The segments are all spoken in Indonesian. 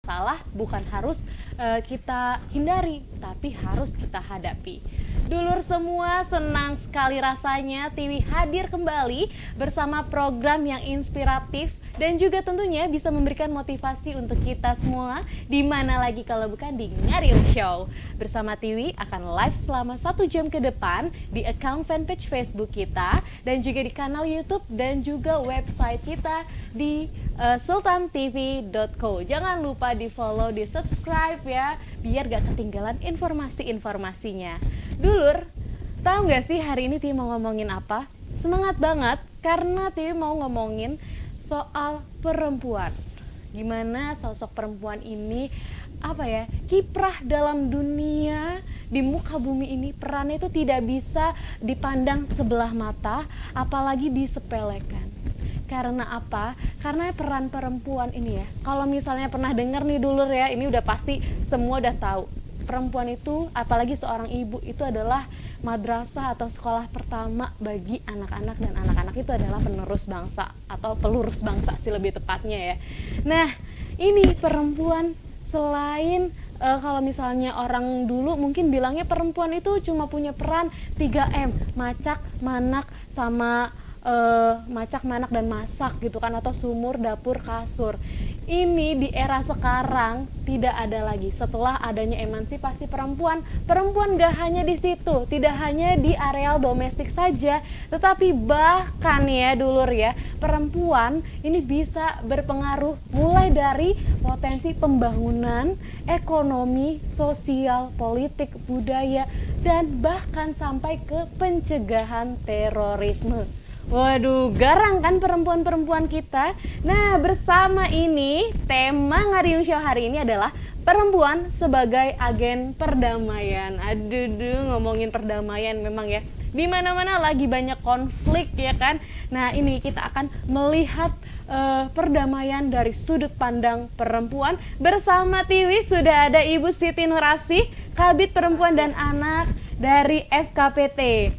masalah bukan harus kita hindari, tapi harus kita hadapi. Dulur semua, senang sekali rasanya Tiwi hadir kembali bersama program yang inspiratif dan juga tentunya bisa memberikan motivasi untuk kita semua, di mana lagi kalau bukan di Ngariung Show. Bersama Tiwi akan live selama 1 jam ke depan di account fanpage Facebook kita dan juga di kanal YouTube dan juga website kita di sultantv.co. Jangan lupa di follow, di subscribe ya, biar gak ketinggalan informasi-informasinya. Dulur, tahu gak sih hari ini Tiwi mau ngomongin apa? Semangat banget karena Tiwi mau ngomongin soal perempuan. Gimana sosok perempuan ini kiprah dalam dunia di muka bumi ini, perannya itu tidak bisa dipandang sebelah mata, apalagi disepelekan. Karena apa? Karena peran perempuan ini ya, kalau misalnya pernah dengar nih dulur ya, ini udah pasti semua udah tahu. Perempuan itu, apalagi seorang ibu, itu adalah madrasah atau sekolah pertama bagi anak-anak, dan anak-anak itu adalah penerus bangsa atau pelurus bangsa sih lebih tepatnya ya. Nah, ini perempuan selain kalau misalnya orang dulu mungkin bilangnya perempuan itu cuma punya peran 3M, macak, manak, sama macak, manak, dan masak gitu kan, atau sumur, dapur, kasur. Ini di era sekarang tidak ada lagi. Setelah adanya emansipasi perempuan, perempuan gak hanya di situ, tidak hanya di areal domestik saja, tetapi bahkan ya dulur ya, perempuan ini bisa berpengaruh mulai dari potensi pembangunan, ekonomi, sosial, politik, budaya, dan bahkan sampai ke pencegahan terorisme. Waduh, garang kan perempuan-perempuan kita. Nah, bersama ini tema Ngariung Show hari ini adalah perempuan sebagai agen perdamaian. Aduh, ngomongin perdamaian memang ya, di mana-mana lagi banyak konflik ya kan. Nah, ini kita akan melihat perdamaian dari sudut pandang perempuan. Bersama Tiwi sudah ada Ibu Siti Nurasih, Kabid Perempuan dan Anak dari FKPT.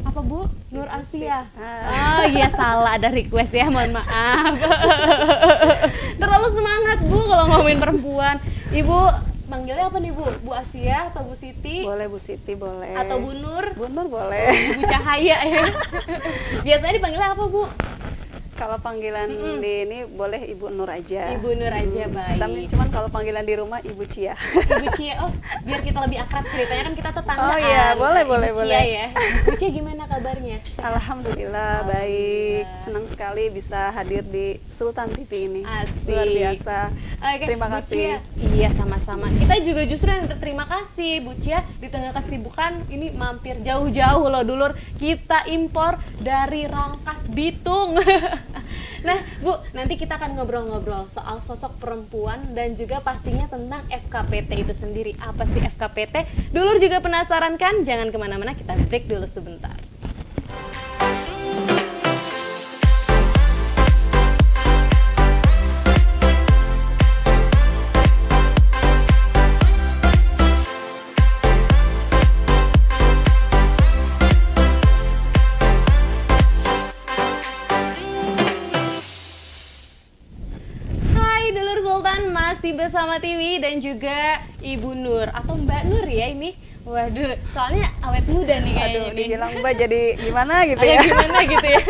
Apa Bu? Nur Asia. Oh iya, salah, ada request ya, mohon maaf. Terlalu semangat Bu kalau ngomongin perempuan. Ibu manggilnya apa nih Bu? Bu Asia atau Bu Siti? Boleh Bu Siti, boleh. Atau Bu Nur? Bu Nur boleh. Bu Cahaya ya. Biasanya dipanggilnya apa Bu? Kalau panggilan di ini boleh Ibu Nur aja. Ibu Nur aja, baik. Tapi cuman kalau panggilan di rumah Ibu Cia. Ibu Cia, oh biar kita lebih akrab ceritanya, kan kita tetanggaan. Oh iya, boleh, Ibu boleh, Cia boleh. ya. Ibu Cia gimana kabarnya? Alhamdulillah baik. Senang sekali bisa hadir di Sultan TV ini. Asik. Luar biasa. Oke, Terima Bu kasih. Cia. Iya, sama-sama. Kita juga justru yang berterima kasih Bu Cia, di tengah kesibukan ini mampir jauh-jauh loh dulur. Kita impor dari Rangkas Bitung. Nah Bu, nanti kita akan ngobrol-ngobrol soal sosok perempuan dan juga pastinya tentang FKPT itu sendiri. Apa sih FKPT? Dulur juga penasaran kan? Jangan kemana-mana, kita break dulu sebentar. Masih bersama Tiwi dan juga Ibu Nur atau Mbak Nur ya ini. Waduh, soalnya awet muda nih kayaknya. Aduh, dibilang Mbak jadi gimana gitu ya. Gimana gitu ya.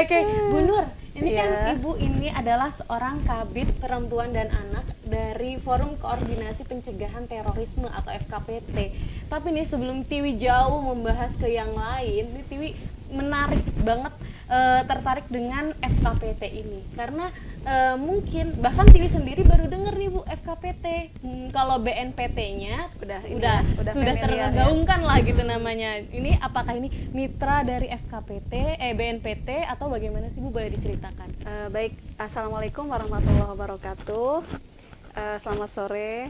Oke, Bu Nur, ini Iya. kan Ibu ini adalah seorang Kabid Perempuan dan Anak dari Forum Koordinasi Pencegahan Terorisme atau FKPT. Tapi nih sebelum Tiwi jauh membahas ke yang lain, nih Tiwi menarik banget, tertarik dengan FKPT ini karena mungkin bahkan Tiwi sendiri baru dengar nih Bu FKPT. Kalau BNPT-nya sudah tergaungkan lah gitu namanya. Ini apakah ini mitra dari FKPT, BNPT atau bagaimana sih Bu, boleh diceritakan? Baik, Assalamualaikum warahmatullahi wabarakatuh. Selamat sore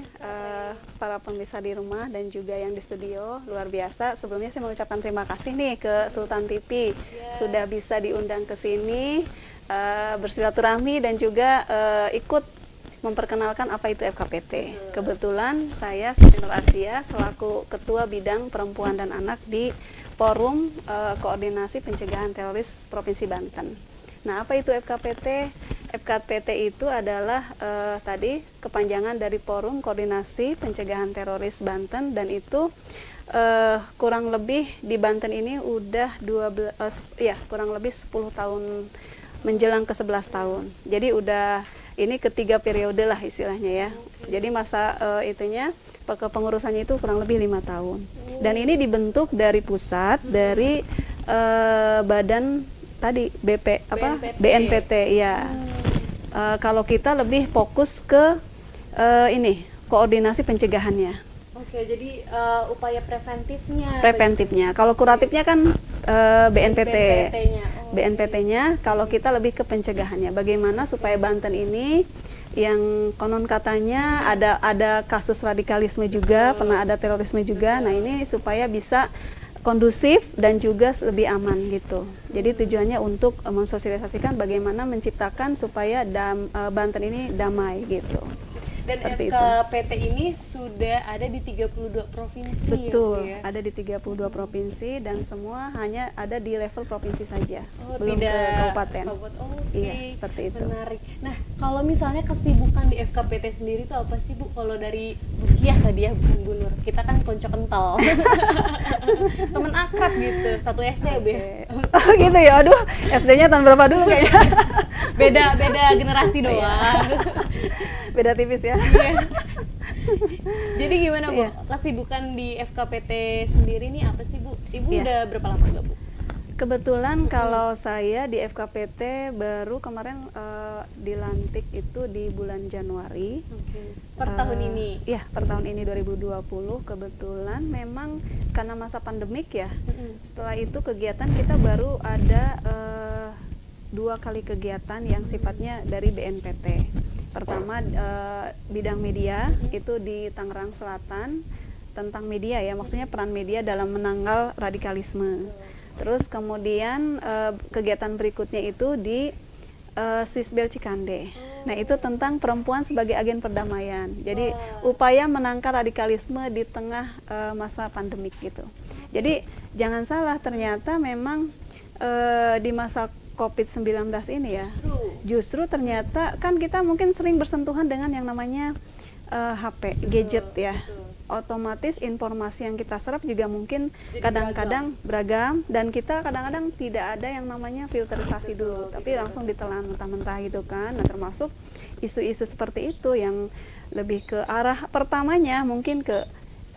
para pemirsa di rumah dan juga yang di studio. Luar biasa, sebelumnya saya mengucapkan terima kasih nih ke Sultan TV sudah bisa diundang ke sini bersilaturahmi dan juga ikut memperkenalkan apa itu FKPT. Kebetulan saya Siti Nur Asia selaku Ketua Bidang Perempuan dan Anak di Forum Koordinasi Pencegahan Teroris Provinsi Banten. Nah, apa itu FKPT? FKPT itu adalah tadi kepanjangan dari Forum Koordinasi Pencegahan Teroris Banten, dan itu kurang lebih di Banten ini udah kurang lebih 10 tahun menjelang ke 11 tahun. Jadi udah ini ketiga periode lah istilahnya ya. Jadi masa kepengurusannya itu kurang lebih 5 tahun. Dan ini dibentuk dari pusat, dari badan tadi BNPT ya. Kalau kita lebih fokus ke koordinasi pencegahannya. Oke, jadi upaya preventifnya. Preventifnya. Kalau kuratifnya kan BNPT. BNPT-nya. BNPT-nya, kalau kita lebih ke pencegahannya. Bagaimana supaya Banten ini yang konon katanya ada kasus radikalisme juga, pernah ada terorisme juga. Nah, ini supaya bisa kondusif dan juga lebih aman gitu. Jadi tujuannya untuk mensosialisasikan bagaimana menciptakan supaya Banten ini damai gitu. Dan Seperti FKPT ini sudah ada di 32 provinsi. Betul, ya, ada di 32 provinsi dan semua hanya ada di level provinsi saja, belum tidak ke kabupaten. Iya, seperti itu. Menarik. Nah, kalau misalnya kesibukan di FKPT sendiri itu apa sih Bu? Kalau dari Bu Ciah tadi ya, bukan Bu Nur. Kita kan konco kental. Temen akrab gitu, satu SD Bu ya. Oh gitu ya, aduh SD-nya tahun berapa dulu kayaknya? Beda generasi doang. Beda tipis ya. Iya. Jadi gimana Bu? Iya. Kesibukan di FKPT sendiri nih apa sih Bu? Ibu Iya. udah berapa lama gak Bu? Kebetulan kalau saya di FKPT baru kemarin dilantik itu di bulan Januari. Per tahun ini? Iya, per tahun ini 2020. Kebetulan memang karena masa pandemik ya. Setelah itu kegiatan kita baru ada 2 kali kegiatan yang sifatnya dari BNPT. Pertama bidang media itu di Tangerang Selatan, tentang media ya, maksudnya peran media dalam menangkal radikalisme. Terus kemudian kegiatan berikutnya itu di Swissbel Cikande. Nah, itu tentang perempuan sebagai agen perdamaian. Jadi upaya menangkal radikalisme di tengah masa pandemik gitu. Jadi jangan salah, ternyata memang di masa COVID-19 ini ya, justru ternyata kan kita mungkin sering bersentuhan dengan yang namanya HP, gadget ya. Otomatis informasi yang kita serap juga mungkin kadang-kadang beragam, dan kita kadang-kadang tidak ada yang namanya filterisasi dulu, tapi langsung ditelan mentah-mentah gitu kan. Nah, termasuk isu-isu seperti itu yang lebih ke arah pertamanya mungkin ke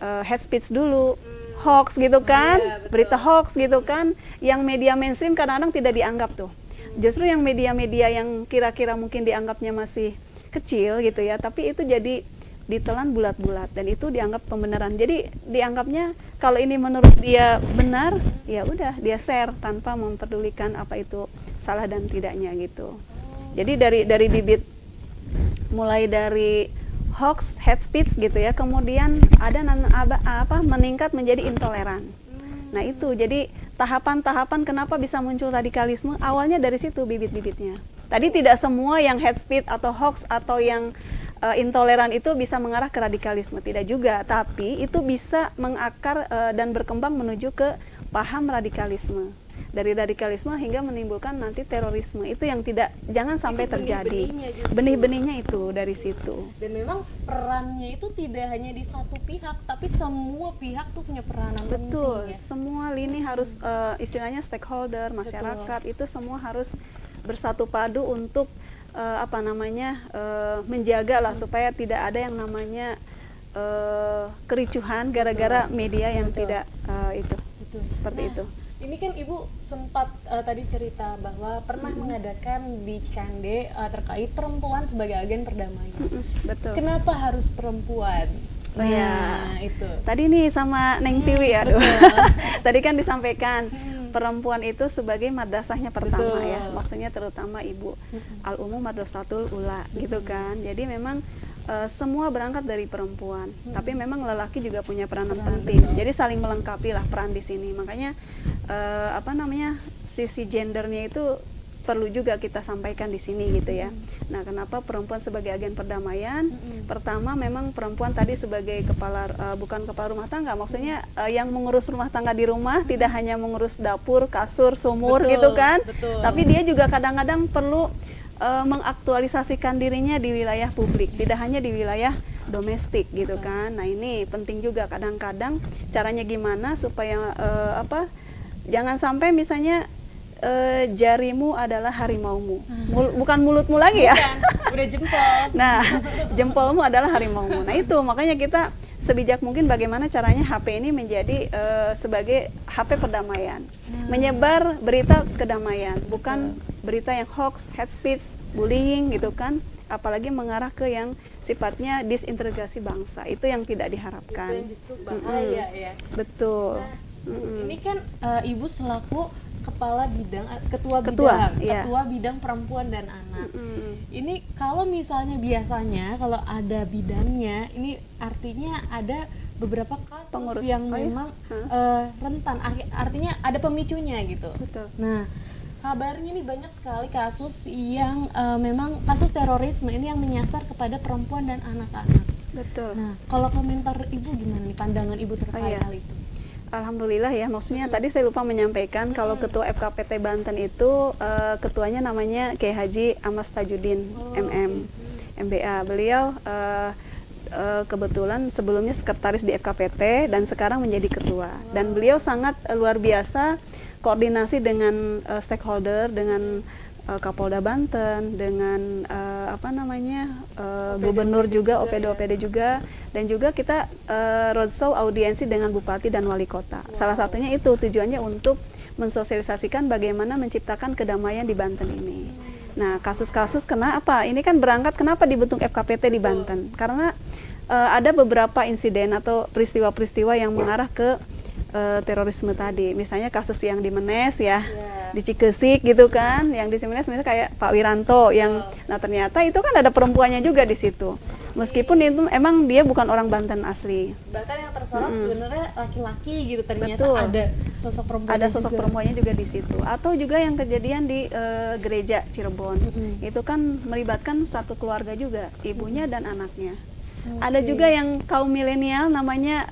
hate speech dulu, hoax gitu kan, berita hoax gitu kan, yang media mainstream kadang-kadang tidak dianggap tuh. Justru yang media-media yang kira-kira mungkin dianggapnya masih kecil gitu ya, tapi itu jadi ditelan bulat-bulat dan itu dianggap pembenaran. Jadi dianggapnya kalau ini menurut dia benar, ya udah dia share tanpa memperdulikan apa itu salah dan tidaknya gitu. Jadi dari bibit mulai dari hoax, hate speech gitu ya, kemudian ada meningkat menjadi intoleran. Nah, itu jadi tahapan-tahapan kenapa bisa muncul radikalisme, awalnya dari situ bibit-bibitnya. Tadi tidak semua yang hate speech atau hoax atau yang intoleran itu bisa mengarah ke radikalisme, tidak juga, tapi itu bisa mengakar dan berkembang menuju ke paham radikalisme. Dari radikalisme hingga menimbulkan nanti terorisme, itu yang jangan sampai terjadi. Benih-benihnya itu dari situ. Dan memang perannya itu tidak hanya di satu pihak, tapi semua pihak tuh punya peranan penting. Betul, Ya? semua lini harus istilahnya stakeholder, masyarakat, itu semua harus bersatu padu untuk menjaga lah supaya tidak ada yang namanya kericuhan gara-gara media yang tidak seperti itu. Ini kan Ibu sempat tadi cerita bahwa pernah mengadakan di Cikande terkait perempuan sebagai agen perdamaian. Betul. Kenapa harus perempuan? Nah, itu. Tadi nih sama Neng Tiwi ya, tadi kan disampaikan perempuan itu sebagai madrasahnya pertama ya, maksudnya terutama Ibu Al-Umum Madrasatul Ula gitu kan. Jadi memang semua berangkat dari perempuan, tapi memang lelaki juga punya peranan penting. Jadi saling melengkapi lah peran di sini. Makanya sisi gendernya itu perlu juga kita sampaikan di sini gitu ya. Nah, kenapa perempuan sebagai agen perdamaian? Pertama, memang perempuan tadi sebagai bukan kepala rumah tangga, maksudnya yang mengurus rumah tangga di rumah, tidak hanya mengurus dapur, kasur, sumur gitu kan. Tapi dia juga kadang-kadang perlu mengaktualisasikan dirinya di wilayah publik, tidak hanya di wilayah domestik gitu kan. Nah ini penting juga, kadang-kadang caranya gimana supaya jangan sampai misalnya jarimu adalah harimaumu, bukan mulutmu lagi ya. Bukan, udah jempol. Nah, jempolmu adalah harimaumu. Nah itu makanya kita sebijak mungkin bagaimana caranya HP ini menjadi sebagai HP perdamaian, menyebar berita kedamaian, bukan berita yang hoax, hate speech, bullying gitu kan, apalagi mengarah ke yang sifatnya disintegrasi bangsa. Itu yang tidak diharapkan. Itu yang justru bahaya ya. Betul. Nah, ini kan Ibu selaku kepala bidang, ketua iya. bidang perempuan dan anak. Ini kalau misalnya biasanya kalau ada bidangnya, ini artinya ada beberapa kasus Pengurus. yang memang rentan, artinya ada pemicunya gitu. Betul. Nah, kabarnya nih banyak sekali kasus yang memang kasus terorisme ini yang menyasar kepada perempuan dan anak-anak. Betul. Nah, kalau komentar Ibu gimana nih, pandangan Ibu terkait hal itu? Alhamdulillah ya, maksudnya tadi saya lupa menyampaikan kalau ketua FKPT Banten itu ketuanya namanya Kiai Haji Amas Tajudin MBA. Beliau kebetulan sebelumnya sekretaris di FKPT dan sekarang menjadi ketua. Dan beliau sangat luar biasa koordinasi dengan stakeholder, dengan Kapolda Banten, dengan gubernur juga, OPD juga, dan juga kita roadshow audiensi dengan bupati dan wali kota. Salah satunya itu tujuannya untuk mensosialisasikan bagaimana menciptakan kedamaian di Banten ini. Nah, kasus-kasus kenapa? Ini kan berangkat kenapa dibentuk FKPT di Banten? Karena ada beberapa insiden atau peristiwa-peristiwa yang mengarah ke terorisme tadi. Misalnya kasus yang di Menes ya. Di Cikesik gitu kan, yang di Menes misalnya kayak Pak Wiranto yang nah ternyata itu kan ada perempuannya juga di situ. Meskipun itu emang dia bukan orang Banten asli. Bahkan yang tersorot sebenarnya laki-laki gitu, ternyata Betul. ada sosok perempuan. Ada sosok perempuannya juga di situ. Atau juga yang kejadian di gereja Cirebon. Itu kan melibatkan satu keluarga juga, ibunya dan anaknya. Ada juga yang kaum milenial namanya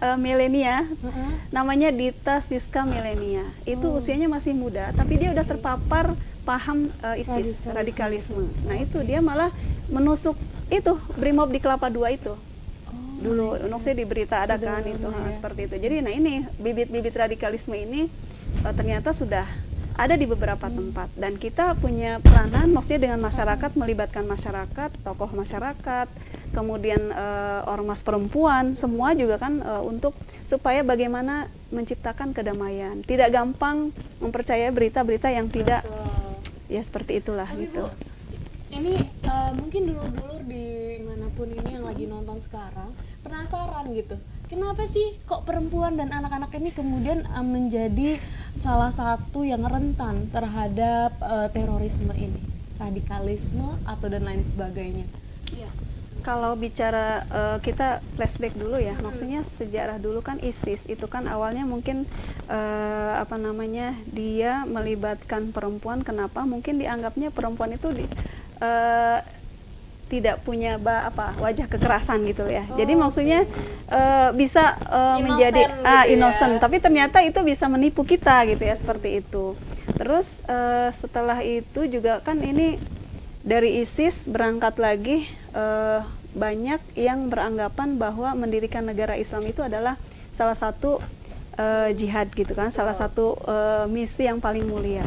namanya Dita Siska Milenia. Itu usianya masih muda, tapi dia udah terpapar paham ISIS, radikalisme. Nah itu dia malah menusuk itu Brimob di Kelapa II itu. Dulu saya di berita ada kan itu seperti itu. Jadi nah ini bibit-bibit radikalisme ini ternyata sudah ada di beberapa tempat, dan kita punya peranan maksudnya dengan masyarakat, melibatkan masyarakat, tokoh masyarakat, kemudian ormas perempuan, semua juga kan untuk supaya bagaimana menciptakan kedamaian. Tidak gampang mempercayai berita-berita yang tidak ya seperti itulah. Tapi gitu. Bu, ini mungkin dulu-dulu di manapun ini yang lagi nonton sekarang penasaran gitu, kenapa sih kok perempuan dan anak-anak ini kemudian menjadi salah satu yang rentan terhadap terorisme ini, radikalisme atau dan lain sebagainya? Ya. Kalau bicara kita flashback dulu ya, maksudnya sejarah dulu kan ISIS itu kan awalnya mungkin dia melibatkan perempuan. Kenapa? Mungkin dianggapnya perempuan itu tidak punya wajah kekerasan gitu ya. Jadi maksudnya bisa menjadi innocent, tapi ternyata itu bisa menipu kita gitu ya, seperti itu. Terus setelah itu juga kan ini dari ISIS berangkat lagi banyak yang beranggapan bahwa mendirikan negara Islam itu adalah salah satu jihad gitu kan, salah satu misi yang paling mulia.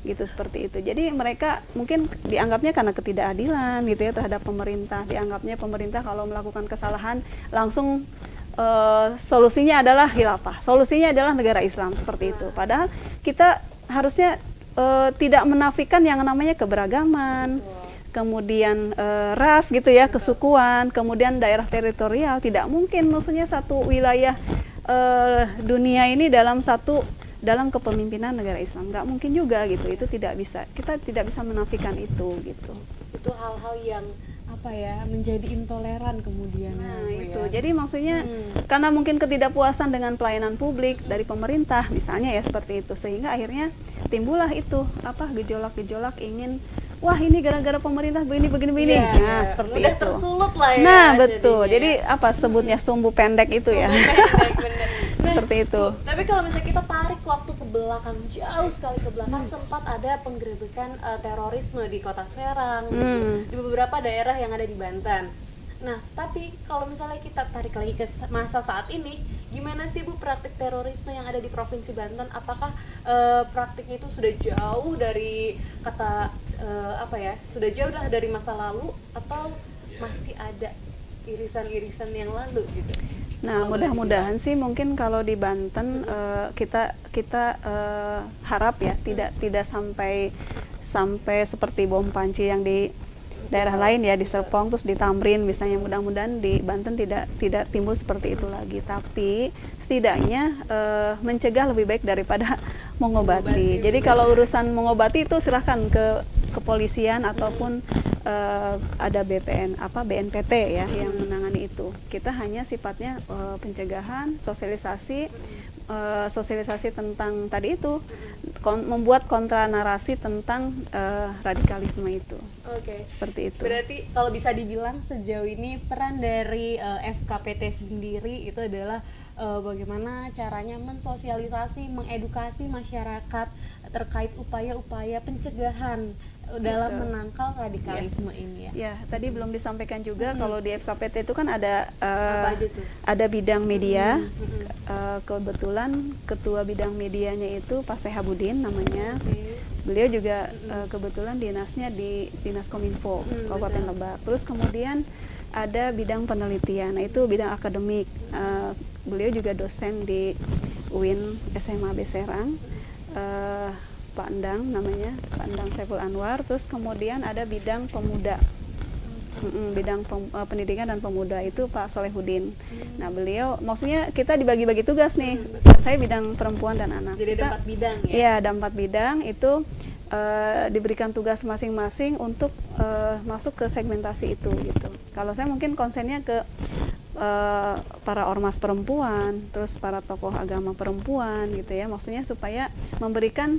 Gitu, seperti itu. Jadi mereka mungkin dianggapnya karena ketidakadilan gitu ya terhadap pemerintah, dianggapnya pemerintah kalau melakukan kesalahan langsung solusinya adalah khilafah, solusinya adalah negara Islam, seperti itu. Padahal kita harusnya tidak menafikan yang namanya keberagaman, kemudian ras gitu ya, kesukuan, kemudian daerah teritorial. Tidak mungkin maksudnya satu wilayah dunia ini dalam kepemimpinan negara Islam, nggak mungkin juga gitu. Itu tidak bisa, kita tidak bisa menafikan itu gitu. Itu hal-hal yang menjadi intoleran kemudian. Nah itu ya. Jadi maksudnya karena mungkin ketidakpuasan dengan pelayanan publik dari pemerintah misalnya ya, seperti itu, sehingga akhirnya timbullah itu gejolak-gejolak ingin ini gara-gara pemerintah begini. Ya, seperti udah itu. Tersulut lah ya. Nah betul. Jadi sebutnya sumbu pendek itu ya. Pendek, bener. Seperti itu. Tapi kalau misalnya kita tarik waktu ke belakang, jauh sekali ke belakang, sempat ada penggerebekan terorisme di Kota Serang, di beberapa daerah yang ada di Banten. Nah, tapi kalau misalnya kita tarik lagi ke masa saat ini, gimana sih Bu praktik terorisme yang ada di Provinsi Banten? Apakah praktiknya itu sudah jauh dari kata sudah jauh lah dari masa lalu, atau masih ada irisan-irisan yang lalu gitu? Nah, mudah-mudahan sih mungkin kalau di Banten kita harap ya tidak sampai seperti bom panci yang di daerah lain ya, di Serpong terus di Tamrin misalnya. Mudah-mudahan di Banten tidak timbul seperti itu lagi, tapi setidaknya mencegah lebih baik daripada mengobati. Jadi kalau urusan mengobati itu silahkan ke kepolisian ataupun ada BNPT ya yang menangani itu. Kita hanya sifatnya pencegahan, sosialisasi tentang tadi itu, membuat kontra narasi tentang radikalisme itu. Oke. Seperti itu. Berarti kalau bisa dibilang sejauh ini peran dari FKPT sendiri itu adalah bagaimana caranya mensosialisasi, mengedukasi masyarakat terkait upaya-upaya pencegahan dalam menangkal radikalisme ini ya. Ya, tadi belum disampaikan juga kalau di FKPT itu kan ada Apa aja tuh? ada bidang media. Kebetulan ketua bidang medianya itu Pak Sehabudin namanya. Beliau juga kebetulan dinasnya di Dinas Kominfo Kabupaten Lebak. Terus kemudian ada bidang penelitian, nah itu bidang akademik. Beliau juga dosen di UIN SMA B Serang. Pak Endang namanya, Pak Endang Saiful Anwar. Terus kemudian ada bidang pemuda, bidang pendidikan dan pemuda itu Pak Solehudin. Nah beliau, maksudnya kita dibagi-bagi tugas nih. Saya bidang perempuan dan anak. Jadi ada 4 bidang ya? Iya, ada 4 bidang itu diberikan tugas masing-masing untuk masuk ke segmentasi itu gitu. Kalau saya mungkin konsennya ke para ormas perempuan, terus para tokoh agama perempuan gitu ya, maksudnya supaya memberikan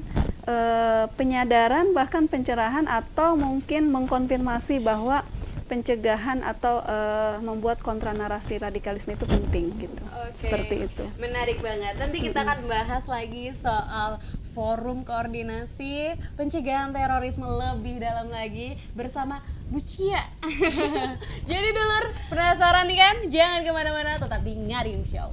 penyadaran bahkan pencerahan atau mungkin mengkonfirmasi bahwa pencegahan atau membuat kontra narasi radikalisme itu penting gitu. Seperti itu. Menarik banget. Nanti kita akan bahas lagi soal forum koordinasi pencegahan terorisme lebih dalam lagi bersama Bu Cia. Jadi dulur, penasaran nih kan? Jangan kemana-mana, tetap di Ngariung Show.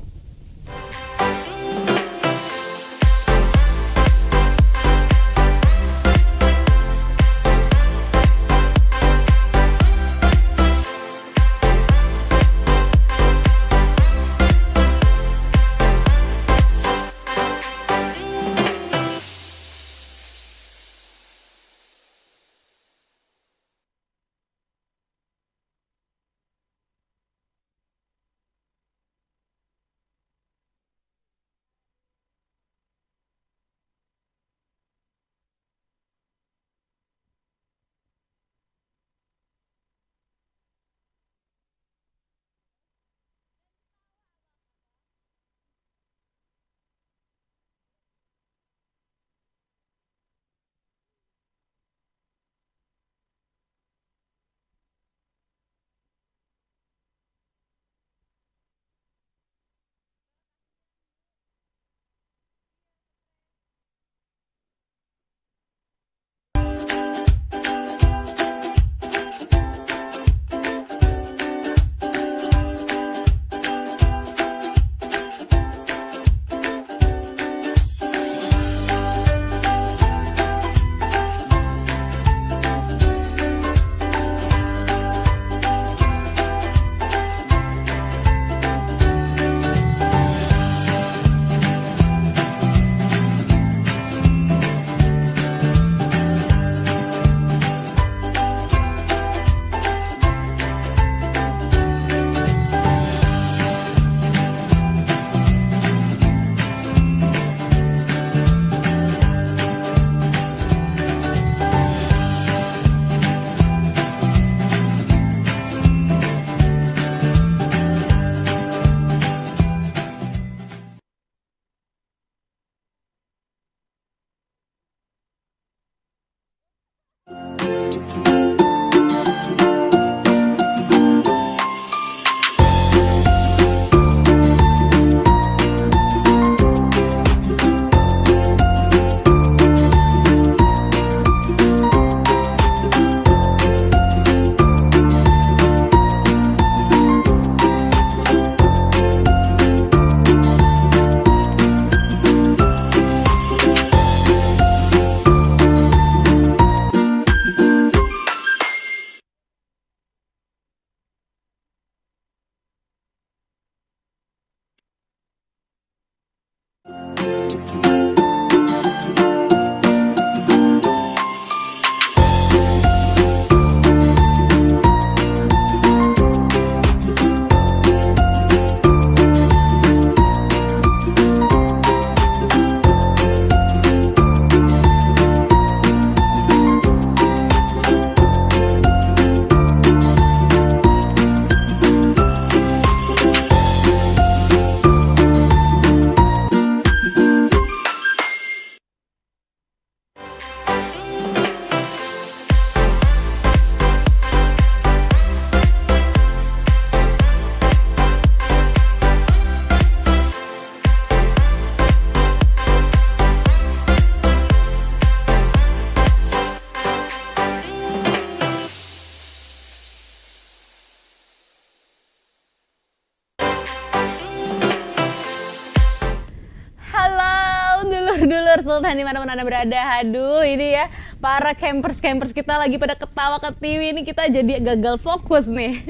Sobat Sultan dimanapun Anda berada. Aduh, ini ya para campers kita lagi pada ketawa ke TV, ini kita jadi gagal fokus nih.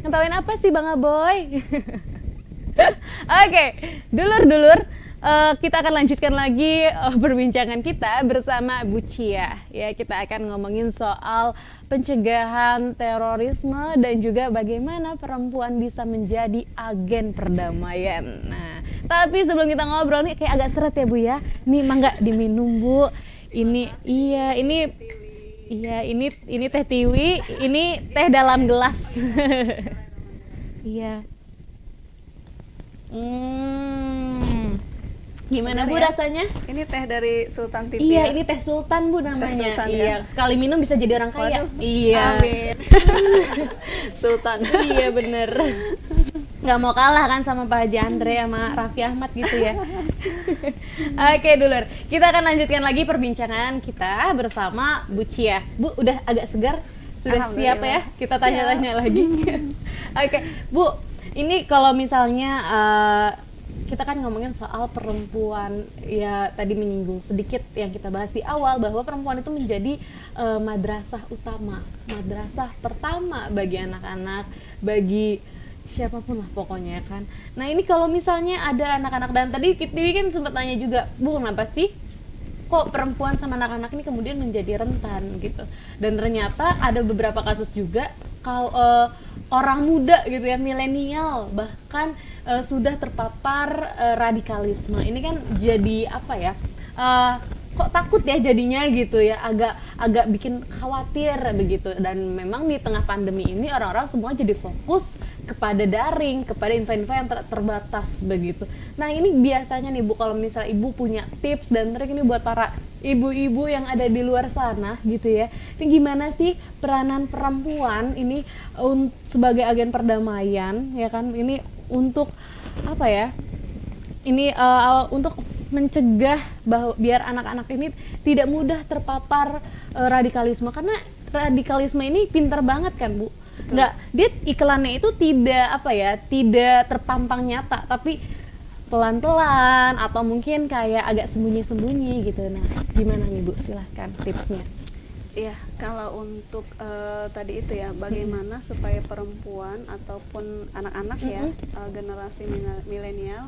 Ngetawain apa sih Bang Aboy? Oke, dulur-dulur, kita akan lanjutkan lagi perbincangan kita bersama Bu Chia. Ya, kita akan ngomongin soal pencegahan terorisme dan juga bagaimana perempuan bisa menjadi agen perdamaian. Nah, tapi sebelum kita ngobrol nih kayak agak seret ya Bu ya. Nih mangga diminum Bu. Ini ini teh tiwi, ini teh dalam gelas. Iya. Gimana Segar Bu ya? rasanya? Ini teh dari Sultan TV. Iya, ya? ini teh sultan Bu namanya. Teh sultan, iya, ya? sekali minum bisa jadi orang kaya. Waduh, Iya. amin. Sultan. Iya bener. Nggak mau kalah kan sama Pak Haji Andre sama Raffi Ahmad gitu ya. Oke dulur, kita akan lanjutkan lagi perbincangan kita bersama Bu Chia. Bu udah agak segar? Sudah siap ya? Kita tanya-tanya lagi. Oke Bu, ini kalau misalnya kita kan ngomongin soal perempuan, ya tadi menyinggung sedikit yang kita bahas di awal bahwa perempuan itu menjadi madrasah utama, madrasah pertama bagi anak-anak, bagi siapapun lah pokoknya kan. Nah ini kalau misalnya ada anak-anak, dan tadi Dewi kan sempat tanya juga, Bu kenapa sih kok perempuan sama anak-anak ini kemudian menjadi rentan gitu. Dan ternyata ada beberapa kasus juga kalau orang muda gitu ya, milenial bahkan sudah terpapar radikalisme. Ini kan jadi apa ya, kok takut ya jadinya gitu ya, agak bikin khawatir begitu. Dan memang di tengah pandemi ini orang-orang semua jadi fokus kepada daring, kepada info-info yang terbatas begitu. Nah ini biasanya nih Bu, kalau misalnya Ibu punya tips dan trik ini buat para ibu-ibu yang ada di luar sana gitu ya, ini gimana sih peranan perempuan ini sebagai agen perdamaian ya kan, ini untuk apa ya, ini untuk mencegah bahwa biar anak-anak ini tidak mudah terpapar radikalisme, karena radikalisme ini pintar banget kan Bu. Nggak, dia iklannya itu tidak apa ya, tidak terpampang nyata, tapi pelan-pelan atau mungkin kayak agak sembunyi-sembunyi gitu. Nah, gimana nih Bu? Silahkan tipsnya. Iya, kalau untuk tadi itu ya, bagaimana supaya perempuan ataupun anak-anak ya, generasi milenial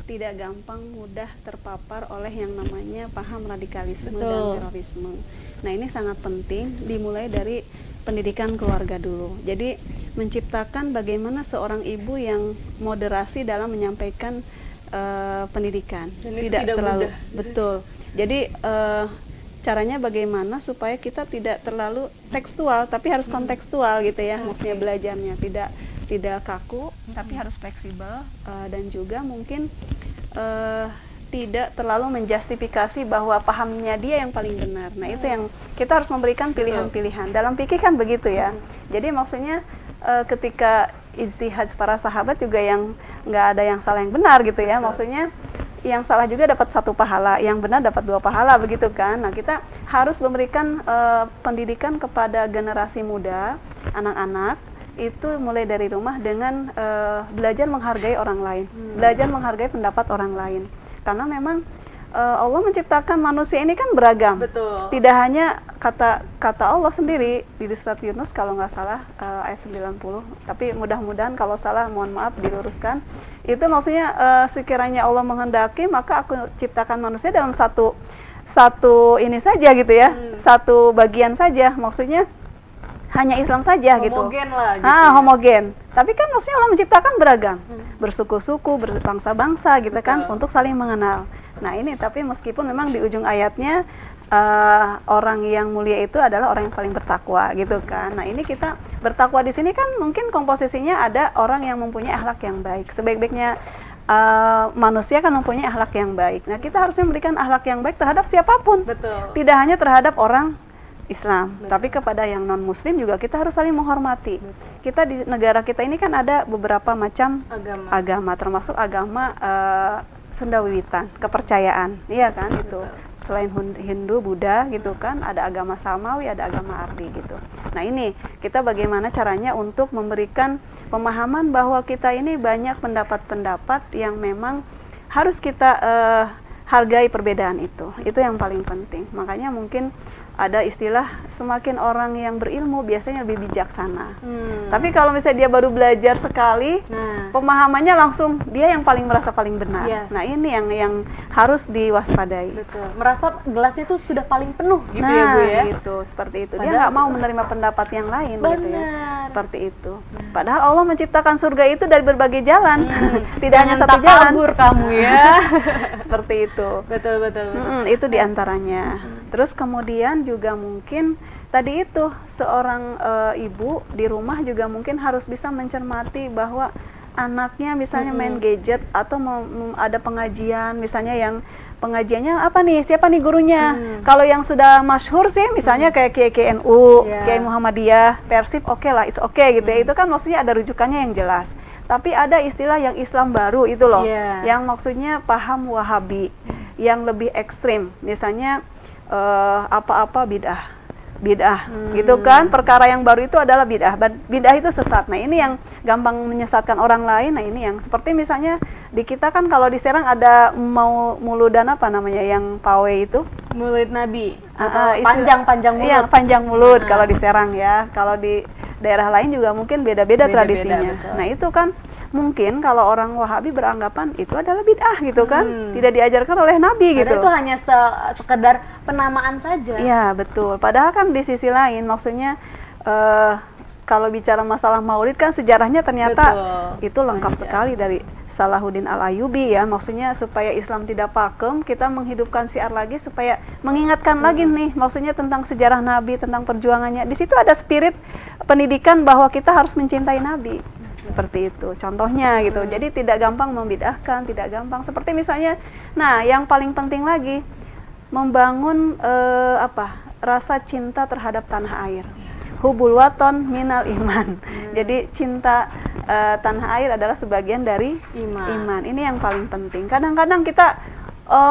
tidak gampang mudah terpapar oleh yang namanya paham radikalisme dan terorisme. Nah ini sangat penting dimulai dari pendidikan keluarga dulu. Jadi menciptakan bagaimana seorang ibu yang moderasi dalam menyampaikan pendidikan, tidak terlalu mudah. Betul. Jadi caranya bagaimana supaya kita tidak terlalu tekstual, tapi harus kontekstual gitu ya, maksudnya belajarnya tidak kaku, tapi harus fleksibel, dan juga mungkin tidak terlalu menjustifikasi bahwa pahamnya dia yang paling benar. Nah itu yang kita harus memberikan pilihan-pilihan. Dalam fikih kan begitu ya. Jadi maksudnya ketika ijtihad para sahabat juga yang nggak ada yang salah yang benar gitu ya. Maksudnya yang salah juga dapat 1 pahala, yang benar dapat 2 pahala begitu kan. Nah kita harus memberikan pendidikan kepada generasi muda, anak-anak itu mulai dari rumah dengan belajar menghargai orang lain, belajar menghargai pendapat orang lain. Karena memang Allah menciptakan manusia ini kan beragam. Betul. Tidak hanya kata Allah sendiri di surat Yunus kalau nggak salah ayat 90. Tapi mudah-mudahan kalau salah mohon maaf diluruskan. Itu maksudnya sekiranya Allah menghendaki maka aku ciptakan manusia dalam satu ini saja gitu ya, satu bagian saja. Maksudnya hanya Islam saja homogen gitu. Lah, gitu homogen. Tapi kan maksudnya Allah menciptakan beragam, bersuku-suku, berbangsa-bangsa gitu kan, untuk saling mengenal. Nah ini tapi meskipun memang di ujung ayatnya orang yang mulia itu adalah orang yang paling bertakwa gitu kan. Nah ini kita bertakwa di sini kan mungkin komposisinya ada orang yang mempunyai akhlak yang baik. Sebaik-baiknya manusia kan mempunyai akhlak yang baik. Nah kita harus memberikan akhlak yang baik terhadap siapapun. Betul. Tidak hanya terhadap orang Islam, tapi kepada yang non Muslim juga kita harus saling menghormati. Kita di negara kita ini kan ada beberapa macam agama termasuk agama Sendawiwitan, kepercayaan, iya kan itu. Selain Hindu, Buddha gitu kan, ada agama Samawi, ada agama Ardi gitu. Nah ini kita bagaimana caranya untuk memberikan pemahaman bahwa kita ini banyak pendapat-pendapat yang memang harus kita hargai perbedaan itu yang paling penting. Makanya mungkin ada istilah semakin orang yang berilmu biasanya lebih bijaksana. Tapi kalau misalnya dia baru belajar sekali, pemahamannya langsung dia yang paling merasa paling benar. Nah ini yang harus diwaspadai. Betul. Merasa gelasnya itu sudah paling penuh gitu ya Bu ya. Gitu, seperti itu. Dia nggak mau menerima pendapat yang lain gitu ya. Seperti itu. Padahal Allah menciptakan surga itu dari berbagai jalan, tidak hanya satu jalan. Kabur kamu ya. Seperti itu. Betul. Itu diantaranya. Terus kemudian juga mungkin tadi itu seorang ibu di rumah juga mungkin harus bisa mencermati bahwa anaknya misalnya main gadget atau ada pengajian misalnya yang pengajiannya apa nih, siapa nih gurunya. Kalau yang sudah masyhur sih misalnya kayak Kiai NU, Kiai Muhammadiyah, Persib, oke lah, it's okay gitu ya. Itu kan maksudnya ada rujukannya yang jelas. Tapi ada istilah yang Islam baru itu loh, yang maksudnya paham Wahabi yang lebih ekstrim, misalnya apa-apa bid'ah gitu kan, perkara yang baru itu adalah bid'ah itu sesat. Nah ini yang gampang menyesatkan orang lain. Nah ini yang seperti misalnya di kita kan kalau di Serang ada mau muludan apa namanya yang pawe itu mulut Nabi atau panjang mulut. Iya, panjang mulut kalau di Serang ya. Kalau di daerah lain juga mungkin beda-beda tradisinya. Betul. Nah itu kan mungkin kalau orang Wahabi beranggapan itu adalah bid'ah gitu kan, tidak diajarkan oleh Nabi gitu. Padahal itu hanya sekedar penamaan saja. Iya betul. Padahal kan di sisi lain maksudnya kalau bicara masalah Maulid kan sejarahnya ternyata itu lengkap sekali dari Salahuddin Al-Ayyubi ya. Maksudnya supaya Islam tidak pakem, kita menghidupkan syiar lagi supaya mengingatkan lagi nih maksudnya tentang sejarah Nabi, tentang perjuangannya. Di situ ada spirit pendidikan bahwa kita harus mencintai Nabi. Seperti itu contohnya gitu. Jadi tidak gampang membid'ahkan, tidak gampang seperti misalnya, nah yang paling penting lagi membangun rasa cinta terhadap tanah air. Hubul waton minal iman. Jadi cinta tanah air adalah sebagian dari iman. Ini yang paling penting. Kadang-kadang kita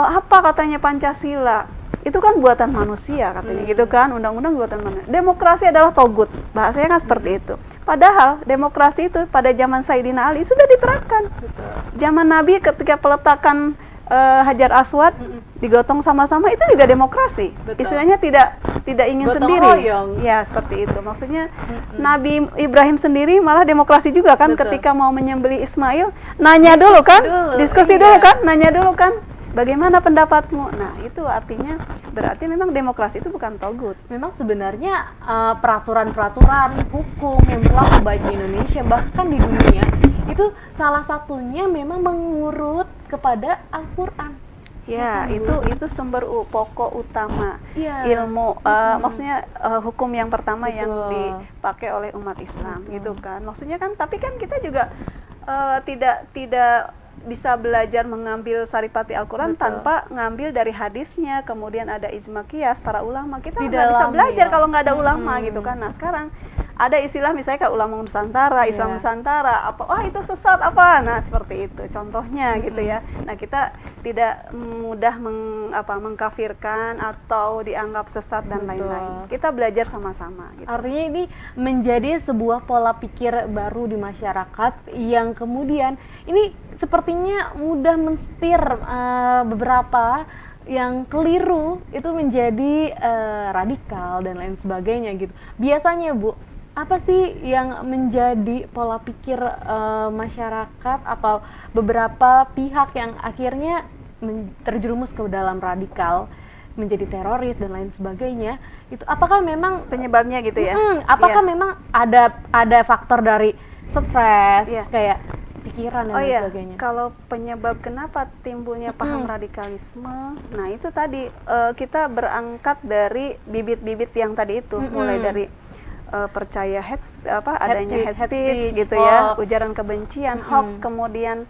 apa katanya Pancasila itu kan buatan manusia katanya gitu kan, undang-undang buatan manusia. Demokrasi adalah togut, bahasanya kan seperti itu. Padahal demokrasi itu pada zaman Sayyidina Ali sudah diterapkan. Zaman Nabi ketika peletakan Hajar Aswad digotong sama-sama itu juga demokrasi. Istilahnya tidak ingin gotong sendiri. Royong. Ya seperti itu. Maksudnya Nabi Ibrahim sendiri malah demokrasi juga kan. Ketika mau menyembelih Ismail, nanya dulu kan, diskusi dulu kan, nanya dulu kan. Bagaimana pendapatmu? Nah, itu artinya berarti memang demokrasi itu bukan togut. Memang sebenarnya peraturan-peraturan hukum yang berlaku baik di Indonesia bahkan di dunia itu salah satunya memang mengurut kepada Al-Qur'an. Ya, itu sumber pokok utama ilmu, maksudnya hukum yang pertama yang dipakai oleh umat Islam, gitu kan. Maksudnya kan, tapi kan kita juga tidak bisa belajar mengambil saripati Al-Quran tanpa ngambil dari hadisnya, kemudian ada ijma qiyas para ulama. Kita nggak bisa belajar kalau nggak ada ulama gitu kan. Nah sekarang ada istilah misalnya kayak ulama Nusantara, Islam Nusantara, wah itu sesat apa, nah seperti itu contohnya gitu ya. Nah kita tidak mudah mengkafirkan atau dianggap sesat dan lain-lain. Kita belajar sama-sama gitu. Artinya ini menjadi sebuah pola pikir baru di masyarakat yang kemudian ini sepertinya mudah mensetir beberapa yang keliru itu menjadi radikal dan lain sebagainya gitu. Biasanya Bu, apa sih yang menjadi pola pikir masyarakat atau beberapa pihak yang akhirnya terjerumus ke dalam radikal, menjadi teroris dan lain sebagainya? Itu apakah memang penyebabnya gitu ya? Apakah memang ada faktor dari stres kayak pikiran dan lain sebagainya? Kalau penyebab kenapa timbulnya paham radikalisme, nah itu tadi kita berangkat dari bibit-bibit yang tadi itu, mulai dari percaya adanya hate speech gitu ya, ujaran kebencian, hoax, kemudian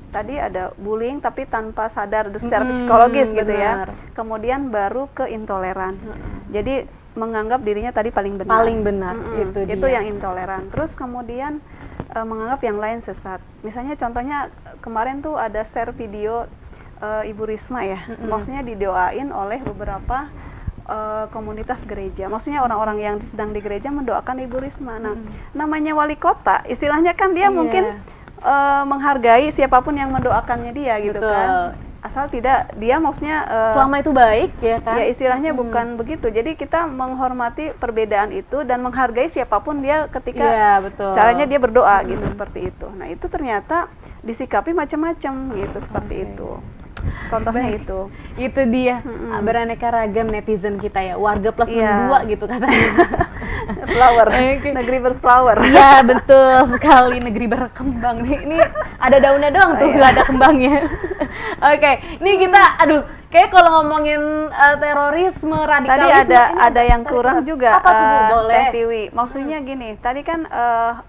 tadi ada bullying tapi tanpa sadar secara psikologis gitu ya. Kemudian baru ke intoleran. Jadi menganggap dirinya tadi paling benar. Itu yang intoleran. Terus kemudian menganggap yang lain sesat. Misalnya contohnya kemarin tuh ada share video Ibu Risma ya. Maksudnya didoain oleh beberapa komunitas gereja, maksudnya orang-orang yang sedang di gereja mendoakan Ibu Risma. Nah, namanya wali kota, istilahnya kan dia mungkin menghargai siapapun yang mendoakannya dia gitu Betul. kan. Asal tidak dia maksudnya Selama itu baik ya kan? ya istilahnya bukan begitu. Jadi kita menghormati perbedaan itu dan menghargai siapapun dia ketika Iya, betul. caranya dia berdoa gitu seperti itu. Nah, itu ternyata disikapi macam-macam gitu seperti Oke. itu. Contohnya Baik. itu. Itu dia beraneka ragam netizen kita ya, warga plus Iya. 62 gitu katanya. Flower, Oke. negeri berflower. Iya betul sekali, negeri berkembang nih. Ini ada daunnya doang tuh, Oh, iya. nggak ada kembangnya. Oke, ini kita, aduh, kayak kalau ngomongin terorisme, Tadi radikalisme, ini ada yang tarik kurang urat. juga, Apa tuh Bu? Boleh. Teh Tiwi. Maksudnya gini, tadi kan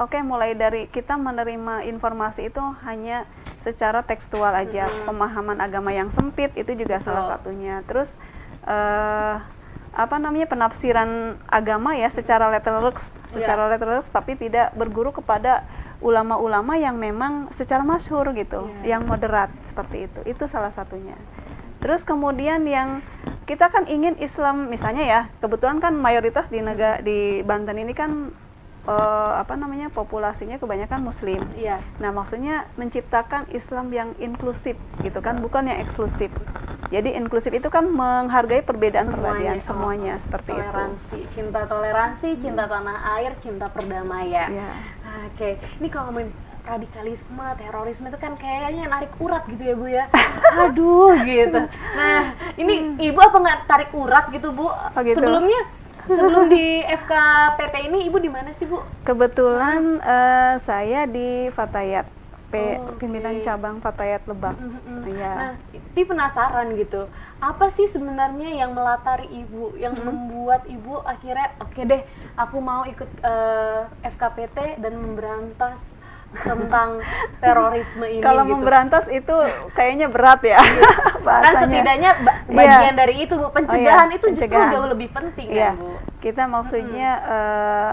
oke, mulai dari kita menerima informasi itu hanya secara tekstual aja, pemahaman agama yang sempit itu juga salah satunya. Terus apa namanya, penafsiran agama ya secara letterlux, tapi tidak berguru kepada ulama-ulama yang memang secara masyhur gitu, yang moderat seperti itu. Itu salah satunya. Terus kemudian yang kita kan ingin Islam, misalnya ya, kebetulan kan mayoritas di Banten ini kan apa namanya, populasinya kebanyakan Muslim. Iya. Nah, maksudnya menciptakan Islam yang inklusif gitu kan, bukan yang eksklusif. Jadi inklusif itu kan menghargai perbedaan-perbedaan semuanya seperti toleransi, itu. cinta toleransi, cinta tanah air, cinta perdamaian. Iya. Oke, ini kalau ngomongin radikalisme, terorisme itu kan kayaknya narik urat gitu ya Bu ya. Aduh gitu. Nah, ini Ibu apa nggak tarik urat gitu Bu? gitu. Sebelum di FKPT ini Ibu di mana sih Bu? Kebetulan saya di Fatayat, pimpinan oke. cabang Fatayat Lebak. Iya. Nah, ini penasaran gitu. Apa sih sebenarnya yang melatari Ibu, yang membuat Ibu akhirnya oke deh, aku mau ikut FKPT dan memberantas tentang terorisme ini Kalau gitu. memberantas itu kayaknya berat ya Kan bahasanya. setidaknya bagian dari itu Bu, pencegahan itu justru pencegahan. jauh lebih penting Iya. kan Bu. Kita maksudnya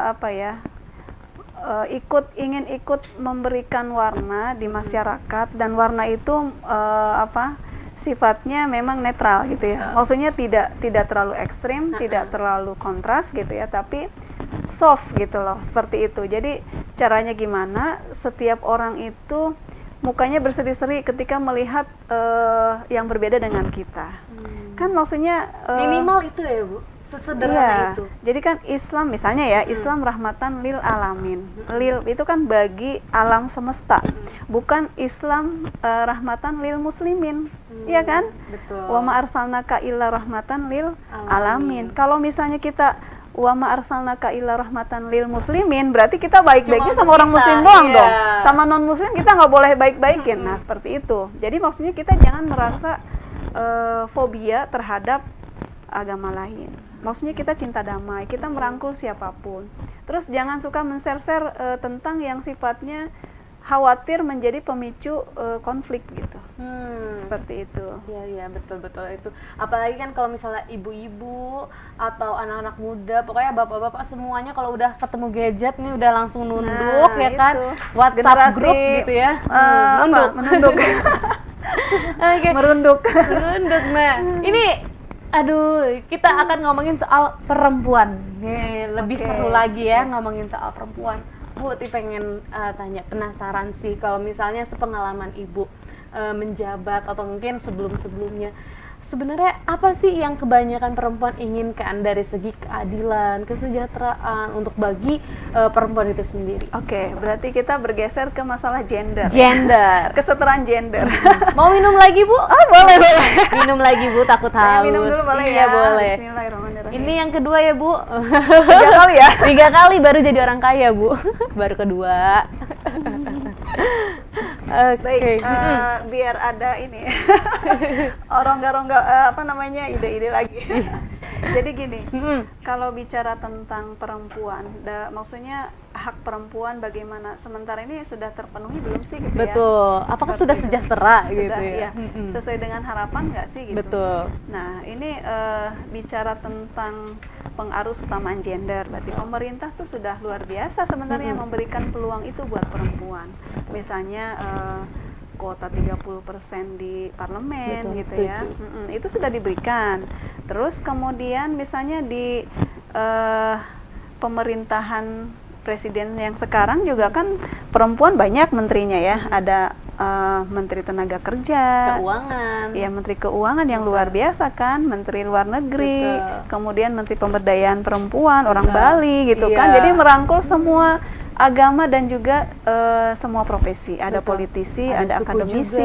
apa ya? Ingin ikut memberikan warna di masyarakat, dan warna itu sifatnya memang netral gitu ya. Maksudnya tidak terlalu ekstrim, tidak terlalu kontras gitu ya, tapi soft gitu loh, seperti itu. Jadi caranya gimana? Setiap orang itu mukanya berseri-seri ketika melihat yang berbeda dengan kita. Kan maksudnya Minimal itu ya Bu, sesederhana itu. jadi kan Islam misalnya ya, Islam rahmatan lil alamin. Lil itu kan bagi alam semesta. Bukan Islam rahmatan lil muslimin. Iya kan? Betul. Wa ma arsalnaka illa rahmatan lil alamin. Kalau misalnya kita wa ma arsalnaka illa rahmatan lil muslimin, berarti kita baik-baiknya Cuma sama orang kita, muslim doang iya. dong. Sama non muslim kita nggak boleh baik-baikin. Nah, seperti itu. Jadi maksudnya kita jangan merasa fobia terhadap agama lain. Maksudnya kita cinta damai, kita merangkul siapapun. Terus jangan suka men-share tentang yang sifatnya khawatir menjadi pemicu konflik gitu. Seperti itu. Iya betul itu. Apalagi kan kalau misalnya ibu-ibu atau anak-anak muda, pokoknya bapak-bapak semuanya kalau udah ketemu gadget nih udah langsung nunduk ya kan. itu. WhatsApp Generasi, grup gitu ya. Menunduk. Oke. Merunduk. Merunduk. Nah, ini aduh, kita akan ngomongin soal perempuan. Nih, lebih Oke. seru lagi ya ngomongin soal perempuan. Bu, pengen tanya, penasaran sih kalau misalnya sepengalaman Ibu menjabat atau mungkin sebelum-sebelumnya, sebenarnya apa sih yang kebanyakan perempuan inginkan dari segi keadilan, kesejahteraan untuk bagi perempuan itu sendiri? Oke, berarti kita bergeser ke masalah gender. Gender. Kesetaraan gender. Mau minum lagi Bu? Oh, boleh. Minum lagi Bu, takut Saya haus. minum dulu boleh Iya, ya. boleh. Bismillahirrahmanirrahim. Ini yang kedua ya Bu. 3 kali ya. 3 kali baru jadi orang kaya Bu. Baru kedua. Oke. Baik, biar ada ini rongga-rongga ide-ide lagi. Jadi gini, kalau bicara tentang perempuan, maksudnya hak perempuan bagaimana, sementara ini sudah terpenuhi belum sih gitu ya? Betul. Apakah Seperti sudah itu. sejahtera gitu Sudah, ya? iya. Sesuai dengan harapan nggak sih gitu? Betul. Nah, ini bicara tentang pengarus utamaan gender, berarti pemerintah tuh sudah luar biasa sebenarnya memberikan peluang itu buat perempuan. Misalnya kuota 30% di parlemen. Betul, gitu setuju. ya. Itu sudah diberikan. Terus kemudian misalnya di pemerintahan presiden yang sekarang juga kan perempuan banyak menterinya ya. Ada Menteri Tenaga Kerja, Keuangan. ya Menteri Keuangan yang luar biasa kan, Menteri Luar Negeri, kemudian Menteri Pemberdayaan Perempuan, orang Bali gitu kan. Jadi merangkul semua agama dan juga semua profesi. Ada politisi, ada akademisi,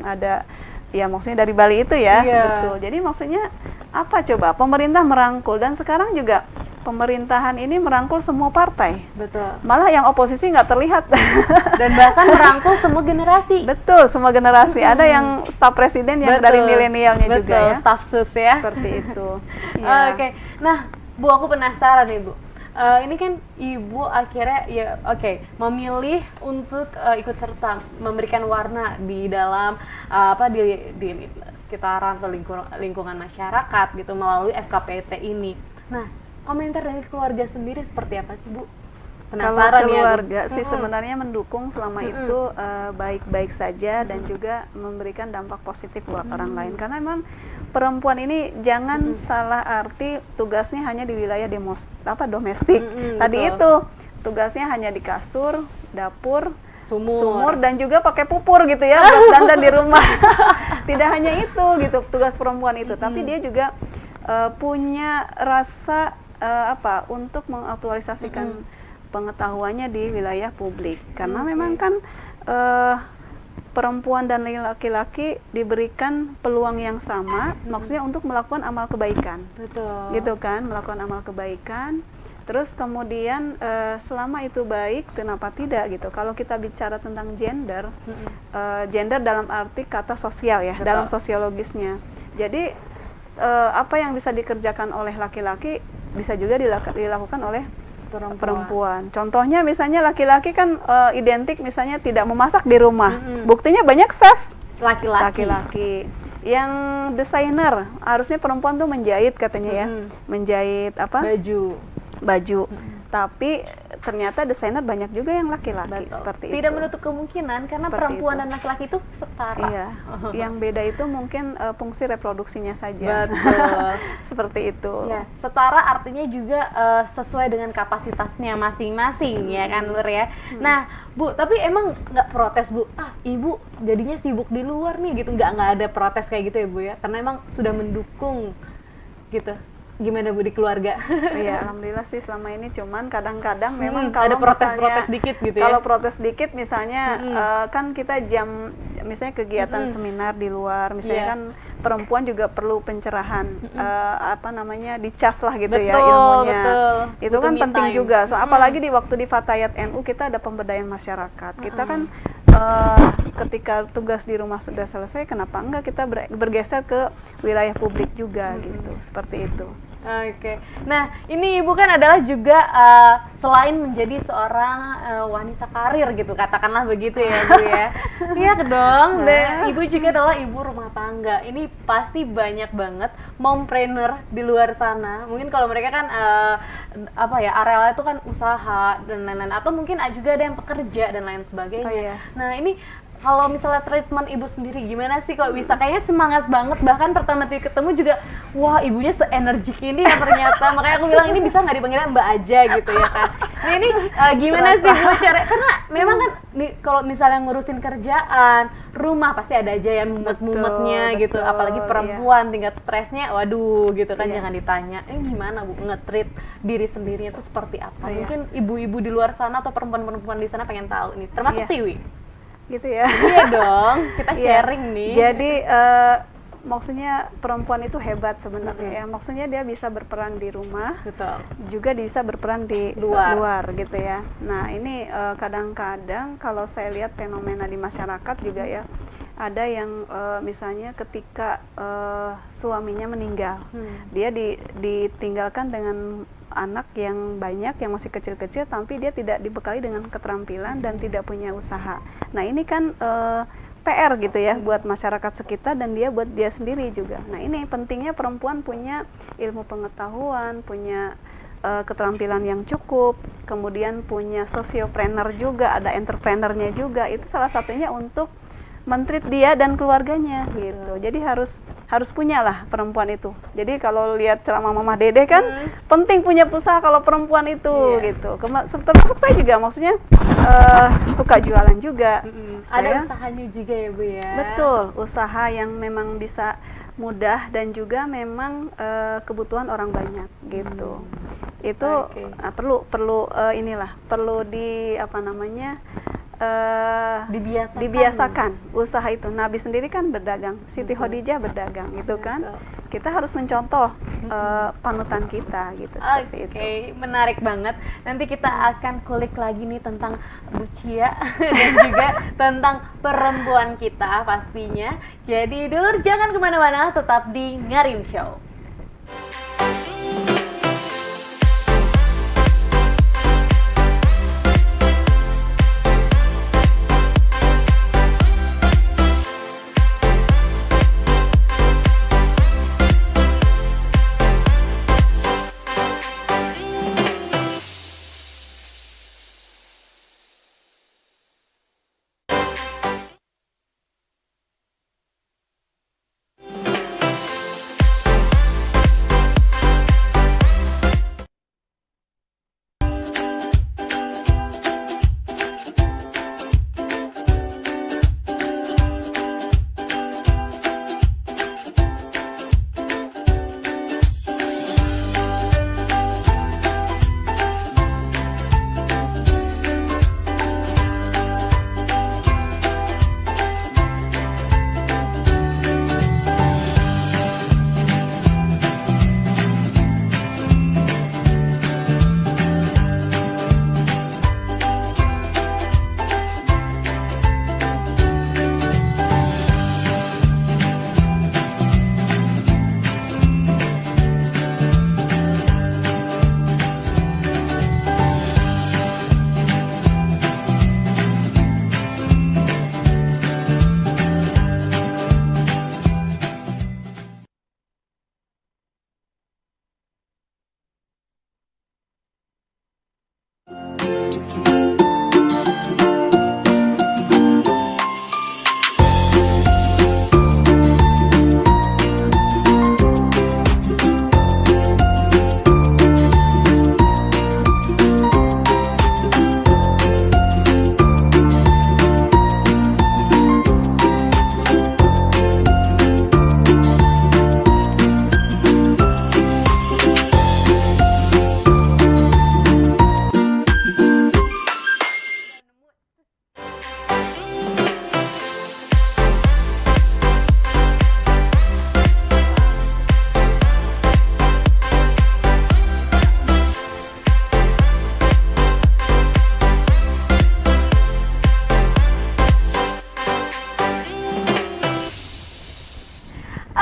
ada ya maksudnya dari Bali itu ya, betul. Jadi maksudnya apa coba? Pemerintah merangkul dan sekarang juga pemerintahan ini merangkul semua partai. Betul. Malah yang oposisi nggak terlihat. Dan bahkan merangkul semua generasi. Betul, semua generasi. Ada yang staf presiden yang dari milenialnya juga ya. Staf sus ya. Seperti itu. Ya. Oke. Nah, Bu, aku penasaran nih, Bu. Ini kan Ibu akhirnya ya memilih untuk ikut serta memberikan warna di dalam di sekitaran atau lingkungan masyarakat gitu melalui FKPT ini. Nah, komentar dari keluarga sendiri seperti apa sih, Bu? Penasaran. Kalau keluarga sih sebenarnya mendukung selama itu baik-baik saja dan juga memberikan dampak positif buat orang lain, karena memang perempuan ini jangan salah arti tugasnya hanya di wilayah domestik. Tadi itu tugasnya hanya di kasur, dapur, sumur dan juga pakai pupur gitu ya buat dandan di rumah. Tidak hanya itu gitu tugas perempuan itu, tapi dia juga punya rasa untuk mengaktualisasikan pengetahuannya di wilayah publik, karena memang kan perempuan dan laki-laki diberikan peluang yang sama, maksudnya untuk melakukan amal kebaikan. Betul. Gitu kan, melakukan amal kebaikan. Terus kemudian selama itu baik, kenapa tidak gitu. Kalau kita bicara tentang gender, gender dalam arti kata sosial ya, dalam sosiologisnya. Jadi apa yang bisa dikerjakan oleh laki-laki bisa juga dilakukan oleh perempuan. Contohnya misalnya laki-laki kan identik misalnya tidak memasak di rumah. Buktinya banyak chef laki-laki. Yang desainer harusnya perempuan tuh menjahit katanya ya. Menjahit baju. Tapi ternyata desainer banyak juga yang laki-laki. Seperti itu. Tidak menutup kemungkinan karena seperti perempuan dan laki-laki itu setara. Iya. Yang beda itu mungkin fungsi reproduksinya saja. Betul. Seperti itu. Ya, setara artinya juga sesuai dengan kapasitasnya masing-masing ya kan, Lur ya. Nah, Bu, tapi emang nggak protes, Bu? Ibu jadinya sibuk di luar nih gitu. Nggak ada protes kayak gitu ya, Bu ya? Karena emang sudah mendukung gitu. Gimana, Bu, di keluarga? Iya, alhamdulillah sih selama ini, cuman kadang-kadang memang kalau ada protes-protes dikit gitu ya. Kalau protes dikit misalnya kan kita misalnya kegiatan seminar di luar, misalnya kan perempuan juga perlu pencerahan dicas lah gitu ya ilmunya. Betul. Itu kan penting juga. Apalagi di waktu di Fatayat NU kita ada pemberdayaan masyarakat. Kita kan ketika tugas di rumah sudah selesai, kenapa enggak kita bergeser ke wilayah publik juga gitu, seperti itu. Oke. Nah, ini Ibu kan adalah juga selain menjadi seorang wanita karir gitu, katakanlah begitu ya, Bu ya. Iya dong. Dan Ibu juga adalah ibu rumah tangga. Ini pasti banyak banget mompreneur di luar sana. Mungkin kalau mereka kan arealnya itu kan usaha dan lain-lain, atau mungkin juga ada yang pekerja dan lain sebagainya. Nah, ini kalau misalnya treatment Ibu sendiri gimana sih kok bisa kayaknya semangat banget, bahkan pertama kali ketemu juga wah ibunya se-energik ini ya ternyata, makanya aku bilang ini bisa nggak dipanggilnya Mbak aja gitu ya kan. Nah ini gimana sih Bu cara, karena memang kan kalau misalnya ngurusin kerjaan rumah pasti ada aja yang mumet-mumetnya gitu, apalagi perempuan tingkat stresnya waduh gitu kan, jangan ditanya. Gimana Bu nge-treat diri sendirinya itu seperti apa? Mungkin ibu-ibu di luar sana atau perempuan-perempuan di sana pengen tahu nih, termasuk Tiwi. Gitu ya. Iya dong, kita sharing nih. Jadi maksudnya perempuan itu hebat sebenarnya ya. Maksudnya dia bisa berperan di rumah, betul, juga bisa berperan di luar gitu ya. Nah ini kadang-kadang kalau saya lihat fenomena di masyarakat juga ya, ada yang misalnya ketika suaminya meninggal, dia ditinggalkan dengan anak yang banyak, yang masih kecil-kecil, tapi dia tidak dibekali dengan keterampilan dan tidak punya usaha. Nah ini kan PR gitu ya buat masyarakat sekitar dan buat dia sendiri juga. Nah ini pentingnya perempuan punya ilmu pengetahuan, punya keterampilan yang cukup, kemudian punya sociopreneur juga, ada entrepreneurnya juga. Itu salah satunya untuk mentreat dia dan keluarganya gitu. Jadi harus punya lah perempuan itu. Jadi kalau lihat ceramah Mama Dede kan penting punya usaha kalau perempuan itu gitu. Termasuk saya juga, maksudnya suka jualan juga. Ada usahanya juga ya Bu ya. Betul, usaha yang memang bisa mudah dan juga memang kebutuhan orang banyak gitu. Itu perlu inilah, perlu di apa namanya, dibiasakan usaha itu. Nabi sendiri kan berdagang, Siti Khadijah berdagang gitu kan. Kita harus mencontoh panutan kita gitu, seperti itu. Menarik banget. Nanti kita akan kulik lagi nih tentang Bu Cia dan juga tentang perempuan kita pastinya. Jadi dulur jangan kemana-mana, tetap di Ngarim Show.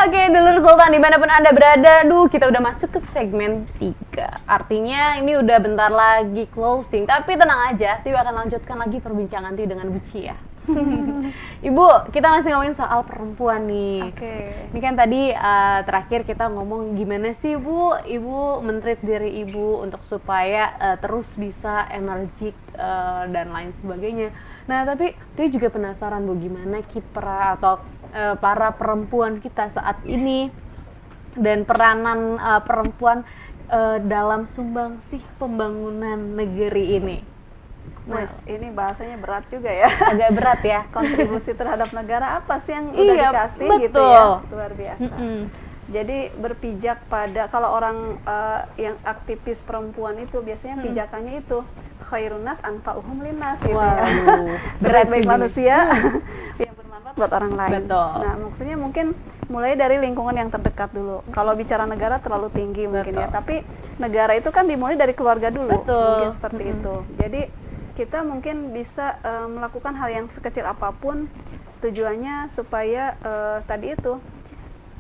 Oke, dulur Sultan dimanapun Anda berada, kita udah masuk ke segmen 3. Artinya ini udah bentar lagi closing, tapi tenang aja, Tiu akan lanjutkan lagi perbincangan Tiu dengan Bu Cia. Ibu, kita masih ngomongin soal perempuan nih. Ini kan tadi terakhir kita ngomong gimana sih Bu, Ibu men-treat diri Ibu untuk supaya terus bisa energik dan lain sebagainya. Nah, tapi Tiu juga penasaran Bu, gimana kiprah atau para perempuan kita saat ini dan peranan perempuan dalam sumbangsih pembangunan negeri ini. Mas, ini bahasanya berat juga ya. Agak berat ya. Kontribusi terhadap negara apa sih yang udah dikasih betul. Gitu ya, luar biasa. Jadi berpijak pada, kalau orang yang aktivis perempuan itu biasanya pijakannya itu khairun nas anfa'uhum linnas gitu ya. Sebaik-baik manusia yang bermanfaat buat orang lain. Betul. Nah, maksudnya mungkin mulai dari lingkungan yang terdekat dulu. Kalau bicara negara terlalu tinggi mungkin ya, tapi negara itu kan dimulai dari keluarga dulu. Mungkin seperti itu. Jadi kita mungkin bisa melakukan hal yang sekecil apapun, tujuannya supaya tadi itu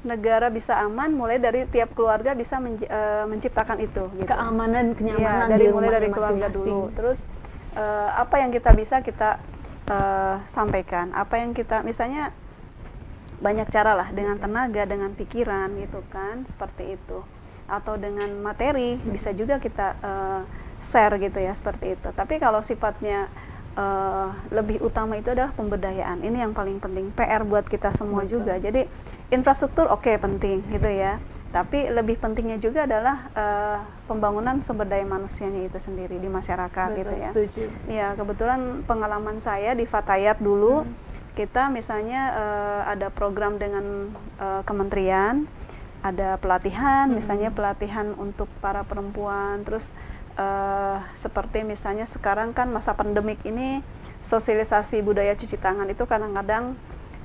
negara bisa aman, mulai dari tiap keluarga bisa menciptakan itu gitu. Keamanan, kenyamanan ya, mulai dari keluarga dulu. Terus apa yang kita bisa kita sampaikan, apa yang kita, misalnya banyak cara lah, dengan tenaga, dengan pikiran gitu kan, seperti itu. Atau dengan materi bisa juga kita share gitu ya, seperti itu. Tapi kalau sifatnya lebih utama itu adalah pemberdayaan. Ini yang paling penting, PR buat kita semua. Betul. juga. Jadi infrastruktur oke, penting gitu ya. Tapi lebih pentingnya juga adalah pembangunan sumber daya manusianya itu sendiri di masyarakat. Betul, gitu ya. setuju. Ya, kebetulan pengalaman saya di Fatayat dulu, kita misalnya ada program dengan kementerian, ada pelatihan, misalnya pelatihan untuk para perempuan. Terus seperti misalnya sekarang kan masa pandemik ini, sosialisasi budaya cuci tangan itu kadang-kadang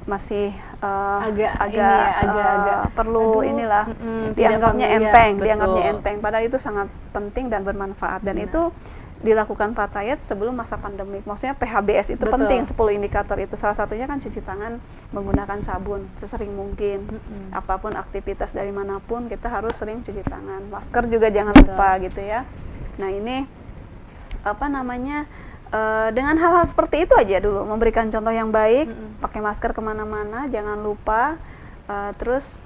masih agak perlu inilah, dianggapnya enteng, padahal itu sangat penting dan bermanfaat. Dan itu dilakukan Fatayat sebelum masa pandemik. Maksudnya PHBS itu penting, 10 indikator itu. Salah satunya kan cuci tangan menggunakan sabun sesering mungkin. Apapun aktivitas dari manapun kita harus sering cuci tangan. Masker juga jangan lupa gitu ya. Nah, ini apa namanya, dengan hal-hal seperti itu aja dulu, memberikan contoh yang baik, pakai masker kemana-mana, jangan lupa, terus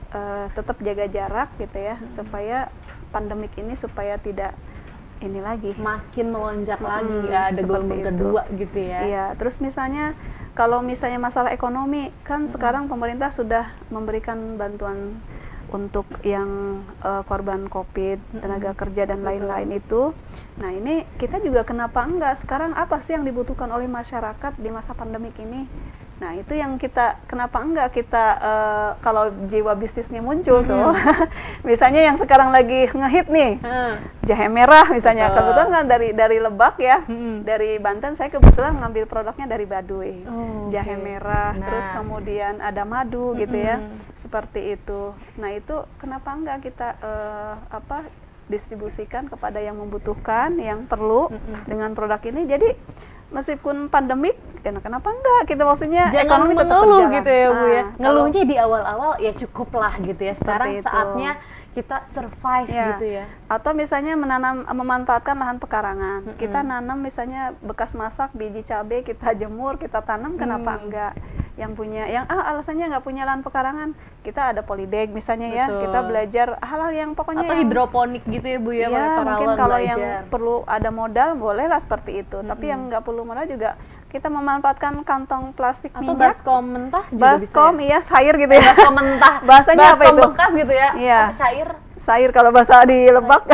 tetap jaga jarak gitu ya, supaya pandemik ini supaya tidak ini lagi makin melonjak lagi, nggak ada gelombang kedua gitu ya. Iya, terus misalnya kalau misalnya masalah ekonomi kan sekarang pemerintah sudah memberikan bantuan untuk yang korban COVID, tenaga kerja dan lain-lain itu. Nah, ini kita juga kenapa enggak, sekarang apa sih yang dibutuhkan oleh masyarakat di masa pandemik ini? Nah, itu yang kita, kenapa enggak kita, kalau jiwa bisnisnya muncul tuh, misalnya yang sekarang lagi ngehit nih, jahe merah misalnya, kebetulan kan dari Lebak ya, dari Banten, saya kebetulan ngambil produknya dari Baduy, jahe merah, terus kemudian ada madu gitu ya, seperti itu. Nah, itu kenapa enggak kita distribusikan kepada yang membutuhkan, yang perlu dengan produk ini. Jadi meskipun pandemik, ya kenapa enggak kita, maksudnya jangan ekonomi tetap mengeluh berjalan gitu ya Bu ya. Ngeluhnya kalau di awal-awal ya cukup lah gitu ya. Sekarang itu. saatnya kita survive gitu ya. Atau misalnya memanfaatkan lahan pekarangan. Kita nanam misalnya bekas masak, biji cabai kita jemur, kita tanam, kenapa enggak? Yang punya, alasannya nggak punya lahan pekarangan, kita ada polybag misalnya. Ya, kita belajar hal-hal yang pokoknya atau hidroponik gitu ya Bu ya. Mungkin kalau yang perlu ada modal bolehlah seperti itu, tapi yang nggak perlu modal juga kita memanfaatkan kantong plastik atau minyak, baskom mentah juga baskom bisa ya? Cair gitu ya, baskom mentah, bahasanya apa itu, bekas gitu ya. Iya. Cair kalau bahasa di Lebak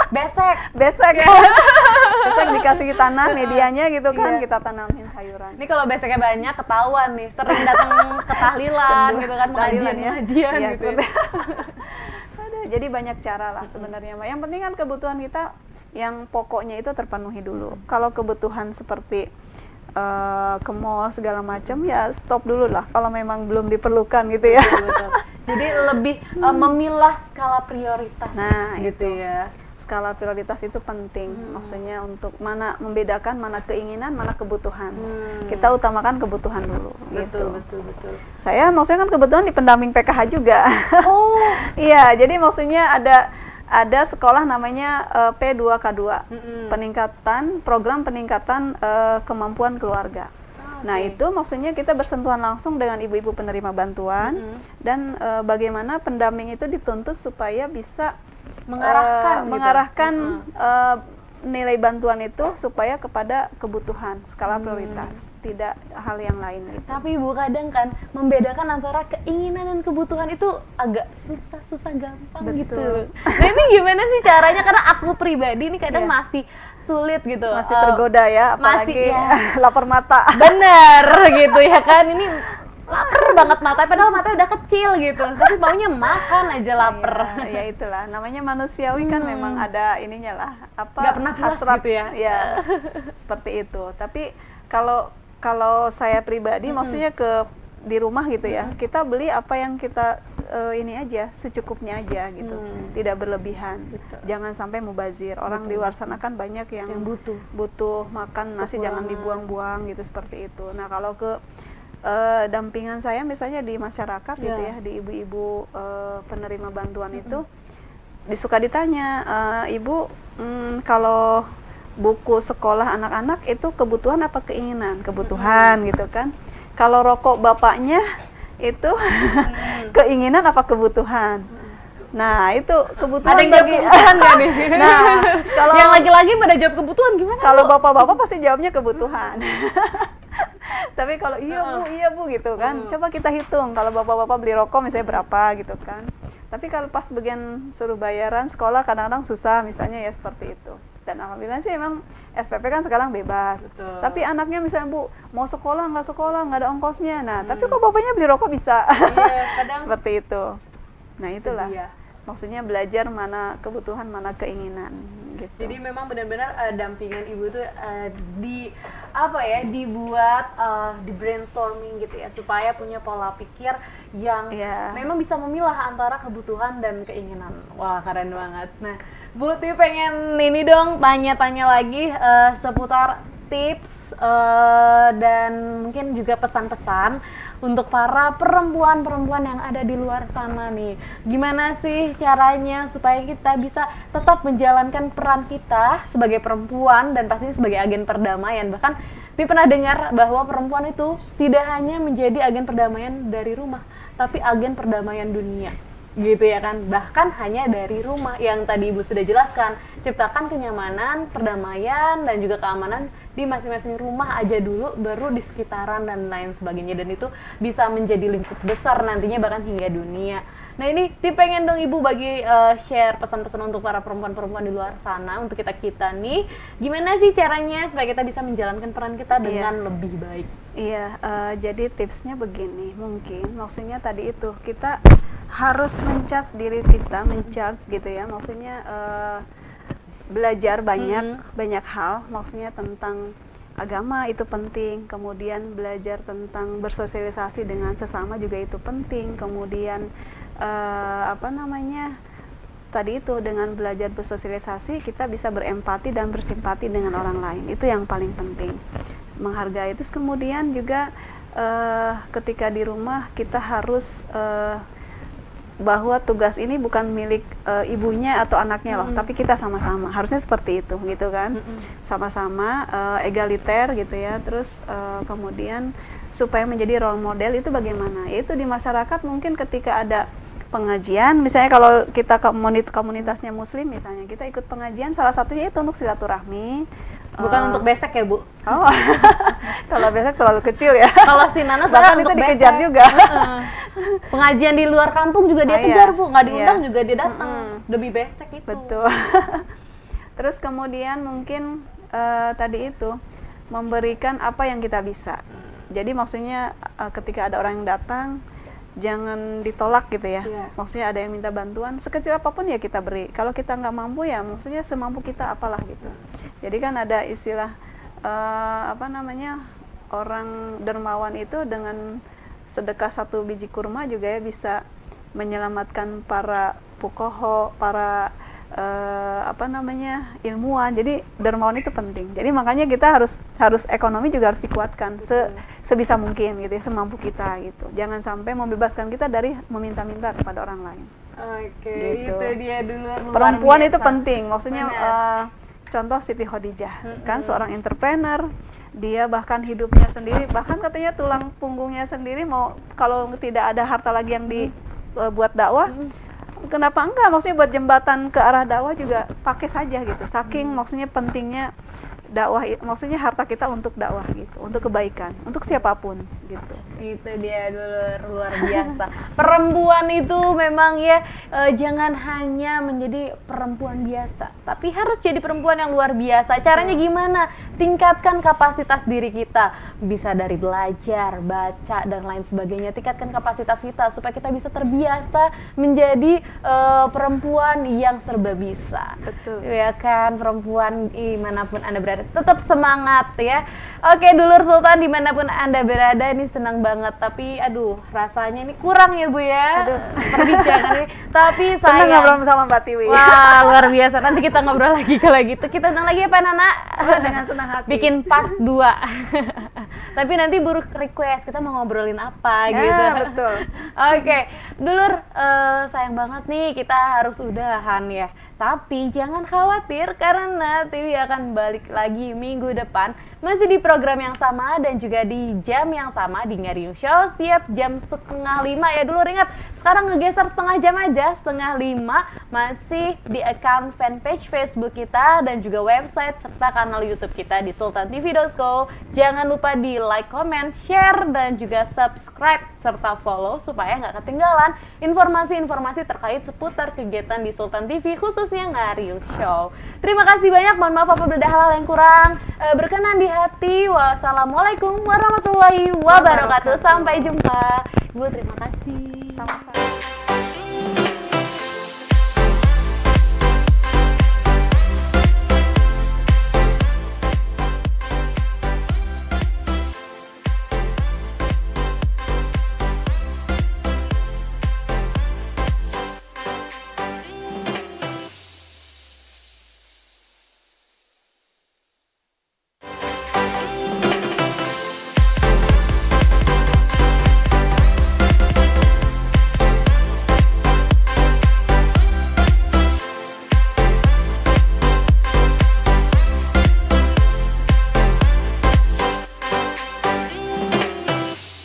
besek besek dikasih tanah medianya gitu kan, kita tanamin sayuran. Ini kalau beseknya banyak ketahuan nih, sering datang ke tahlilan gitu kan, pengajian gitu ya. Jadi banyak cara lah sebenarnya, Mbak. Yang penting kan kebutuhan kita yang pokoknya itu terpenuhi dulu. Kalau kebutuhan seperti ke mall segala macam, ya stop dulu lah kalau memang belum diperlukan gitu ya. Betul. Jadi lebih memilah skala prioritas. Nah, gitu ya. Skala prioritas itu penting, maksudnya untuk membedakan mana keinginan, mana kebutuhan. Kita utamakan kebutuhan dulu. Betul. Saya maksudnya kan kebetulan di pendamping PKH juga. Oh. Iya, jadi maksudnya ada sekolah namanya P2K2, program peningkatan kemampuan keluarga. Nah, itu maksudnya kita bersentuhan langsung dengan ibu-ibu penerima bantuan, dan bagaimana pendamping itu dituntut supaya bisa mengarahkan nilai bantuan itu supaya kepada kebutuhan, skala prioritas, tidak hal yang lain gitu. Tapi Bu, kadang kan membedakan antara keinginan dan kebutuhan itu agak susah gampang. Betul. Gitu. Nah, ini gimana sih caranya? Karena aku pribadi ini kadang masih sulit gitu. Masih tergoda ya, apalagi lapar mata. Bener gitu ya kan, ini lapar banget matanya, padahal matanya udah kecil gitu, tapi maunya makan aja lapar. Ya itulah, namanya manusiawi kan, memang ada ininya lah, nggak pernah puas hasrat gitu ya. Ya seperti itu. Tapi kalau saya pribadi, maksudnya di rumah gitu ya, kita beli apa yang kita ini aja, secukupnya aja gitu, tidak berlebihan. Jangan sampai mubazir. Orang di luar sana kan banyak yang butuh makan nasi, jangan dibuang-buang gitu, seperti itu. Nah, kalau dampingan saya misalnya di masyarakat gitu ya, di ibu-ibu penerima bantuan itu, suka ditanya, Ibu, kalau buku sekolah anak-anak itu kebutuhan apa keinginan? Kebutuhan gitu kan. Kalau rokok bapaknya itu keinginan apa kebutuhan? Nah, itu kebutuhan Ada yang jawab kebutuhan nggak nih? Nah, kalau yang laki-laki pada jawab kebutuhan gimana? kalau bapak-bapak pasti jawabnya kebutuhan. Tapi kalau iya bu gitu kan, coba kita hitung kalau bapak-bapak beli rokok misalnya berapa gitu kan. Tapi kalau pas bagian suruh bayaran sekolah kadang-kadang susah misalnya ya seperti itu. Dan alhamdulillah sih emang SPP kan sekarang bebas. Betul. Tapi anaknya misalnya bu mau sekolah nggak ada ongkosnya. Nah tapi kok bapaknya beli rokok bisa. Iya, kadang Seperti itu. Nah itulah. Iya. Maksudnya belajar mana kebutuhan mana keinginan gitu. Jadi memang benar-benar dampingan ibu tuh dibuat di brainstorming gitu ya supaya punya pola pikir yang memang bisa memilah antara kebutuhan dan keinginan. Wah keren banget. Nah Bu Ti pengen ini dong tanya-tanya lagi seputar tips dan mungkin juga pesan-pesan untuk para perempuan-perempuan yang ada di luar sana nih. Gimana sih caranya supaya kita bisa tetap menjalankan peran kita sebagai perempuan dan pastinya sebagai agen perdamaian. Bahkan Ti pernah dengar bahwa perempuan itu tidak hanya menjadi agen perdamaian dari rumah, tapi agen perdamaian dunia. Gitu ya kan, bahkan hanya dari rumah yang tadi Ibu sudah jelaskan, ciptakan kenyamanan, perdamaian dan juga keamanan di masing-masing rumah aja dulu, baru di sekitaran dan lain sebagainya, dan itu bisa menjadi lingkup besar nantinya bahkan hingga dunia. Nah ini pengen dong Ibu bagi share pesan-pesan untuk para perempuan-perempuan di luar sana, untuk kita nih, gimana sih caranya supaya kita bisa menjalankan peran kita dengan lebih baik? Iya, jadi tipsnya begini, mungkin maksudnya tadi itu kita harus mencharge diri kita, gitu ya, maksudnya belajar banyak hal, maksudnya tentang agama itu penting, kemudian belajar tentang bersosialisasi dengan sesama juga itu penting, kemudian tadi itu dengan belajar bersosialisasi kita bisa berempati dan bersimpati dengan orang lain, itu yang paling penting, menghargai. Terus kemudian juga ketika di rumah kita harus bahwa tugas ini bukan milik ibunya atau anaknya loh, tapi kita sama-sama, harusnya seperti itu gitu kan, sama-sama egaliter gitu ya. Terus kemudian supaya menjadi role model itu bagaimana, yaitu di masyarakat mungkin ketika ada pengajian, misalnya kalau kita komunitasnya muslim misalnya, kita ikut pengajian, salah satunya itu untuk silaturahmi. Bukan untuk besek ya Bu? Oh, kalau besek terlalu kecil ya. Kalau si Nana bahkan itu dikejar juga. Pengajian di luar kampung juga dia kejar Bu, nggak diundang juga dia datang. Demi besek itu. Betul. Terus kemudian mungkin tadi itu memberikan apa yang kita bisa. Jadi maksudnya ketika ada orang yang datang, jangan ditolak gitu ya. Maksudnya ada yang minta bantuan, sekecil apapun ya kita beri. Kalau kita nggak mampu ya maksudnya semampu kita apalah gitu. Jadi kan ada istilah orang dermawan itu dengan sedekah 1 biji kurma juga ya bisa menyelamatkan para fuqaha, para ilmuwan. Jadi dermawan itu penting. Jadi makanya kita harus ekonomi juga harus dikuatkan sebisa mungkin gitu ya, semampu kita gitu. Jangan sampai membebaskan kita dari meminta-minta kepada orang lain. Oke, gitu. Itu dia dulu. Perempuan itu penting. Maksudnya contoh Siti Khadijah kan seorang entrepreneur, dia bahkan hidupnya sendiri, bahkan katanya tulang punggungnya sendiri mau kalau tidak ada harta lagi yang dibuat dakwah. Kenapa enggak? Maksudnya buat jembatan ke arah dakwah juga pakai saja gitu. Saking maksudnya pentingnya dakwah, maksudnya harta kita untuk dakwah gitu, untuk kebaikan, untuk siapapun gitu. Itu dia dulu, luar biasa. Perempuan itu memang ya jangan hanya menjadi perempuan biasa, tapi harus jadi perempuan yang luar biasa. Caranya gimana? Tingkatkan kapasitas diri kita, bisa dari belajar, baca dan lain sebagainya. Tingkatkan kapasitas kita supaya kita bisa terbiasa menjadi perempuan yang serba bisa. Betul. Ya kan, perempuan dimanapun Anda berada, tetap semangat ya. Oke, dulur Sultan dimanapun Anda berada, ini senang banget. Tapi aduh, rasanya ini kurang ya Bu ya perbincangannya. Tapi senang ngobrol sama Mbak Tiwi. Wah, luar biasa. Nanti kita ngobrol lagi kalau gitu. Kita undang lagi ya Pak Nana. Dengan senang hati. Bikin part 2. Tapi nanti buruk request, kita mau ngobrolin apa gitu. Betul. Oke, dulur, sayang banget nih kita harus udahan ya. Tapi jangan khawatir karena Tiwi akan balik lagi minggu depan Masih di program yang sama dan juga di jam yang sama di Ngariung Show setiap jam 4:30 ya. Dulu ingat, sekarang ngegeser setengah jam aja, 4:30 masih di account fanpage Facebook kita dan juga website serta kanal YouTube kita di sultantv.co. Jangan lupa di like, comment, share dan juga subscribe serta follow supaya nggak ketinggalan informasi-informasi terkait seputar kegiatan di Sultan TV khususnya Ngariung Show. Terima kasih banyak, mohon maaf apabila ada hal yang kurang berkenan di hati. Wassalamualaikum warahmatullahi wabarakatuh. Sampai jumpa. Ibu, terima kasih. Sama-sama.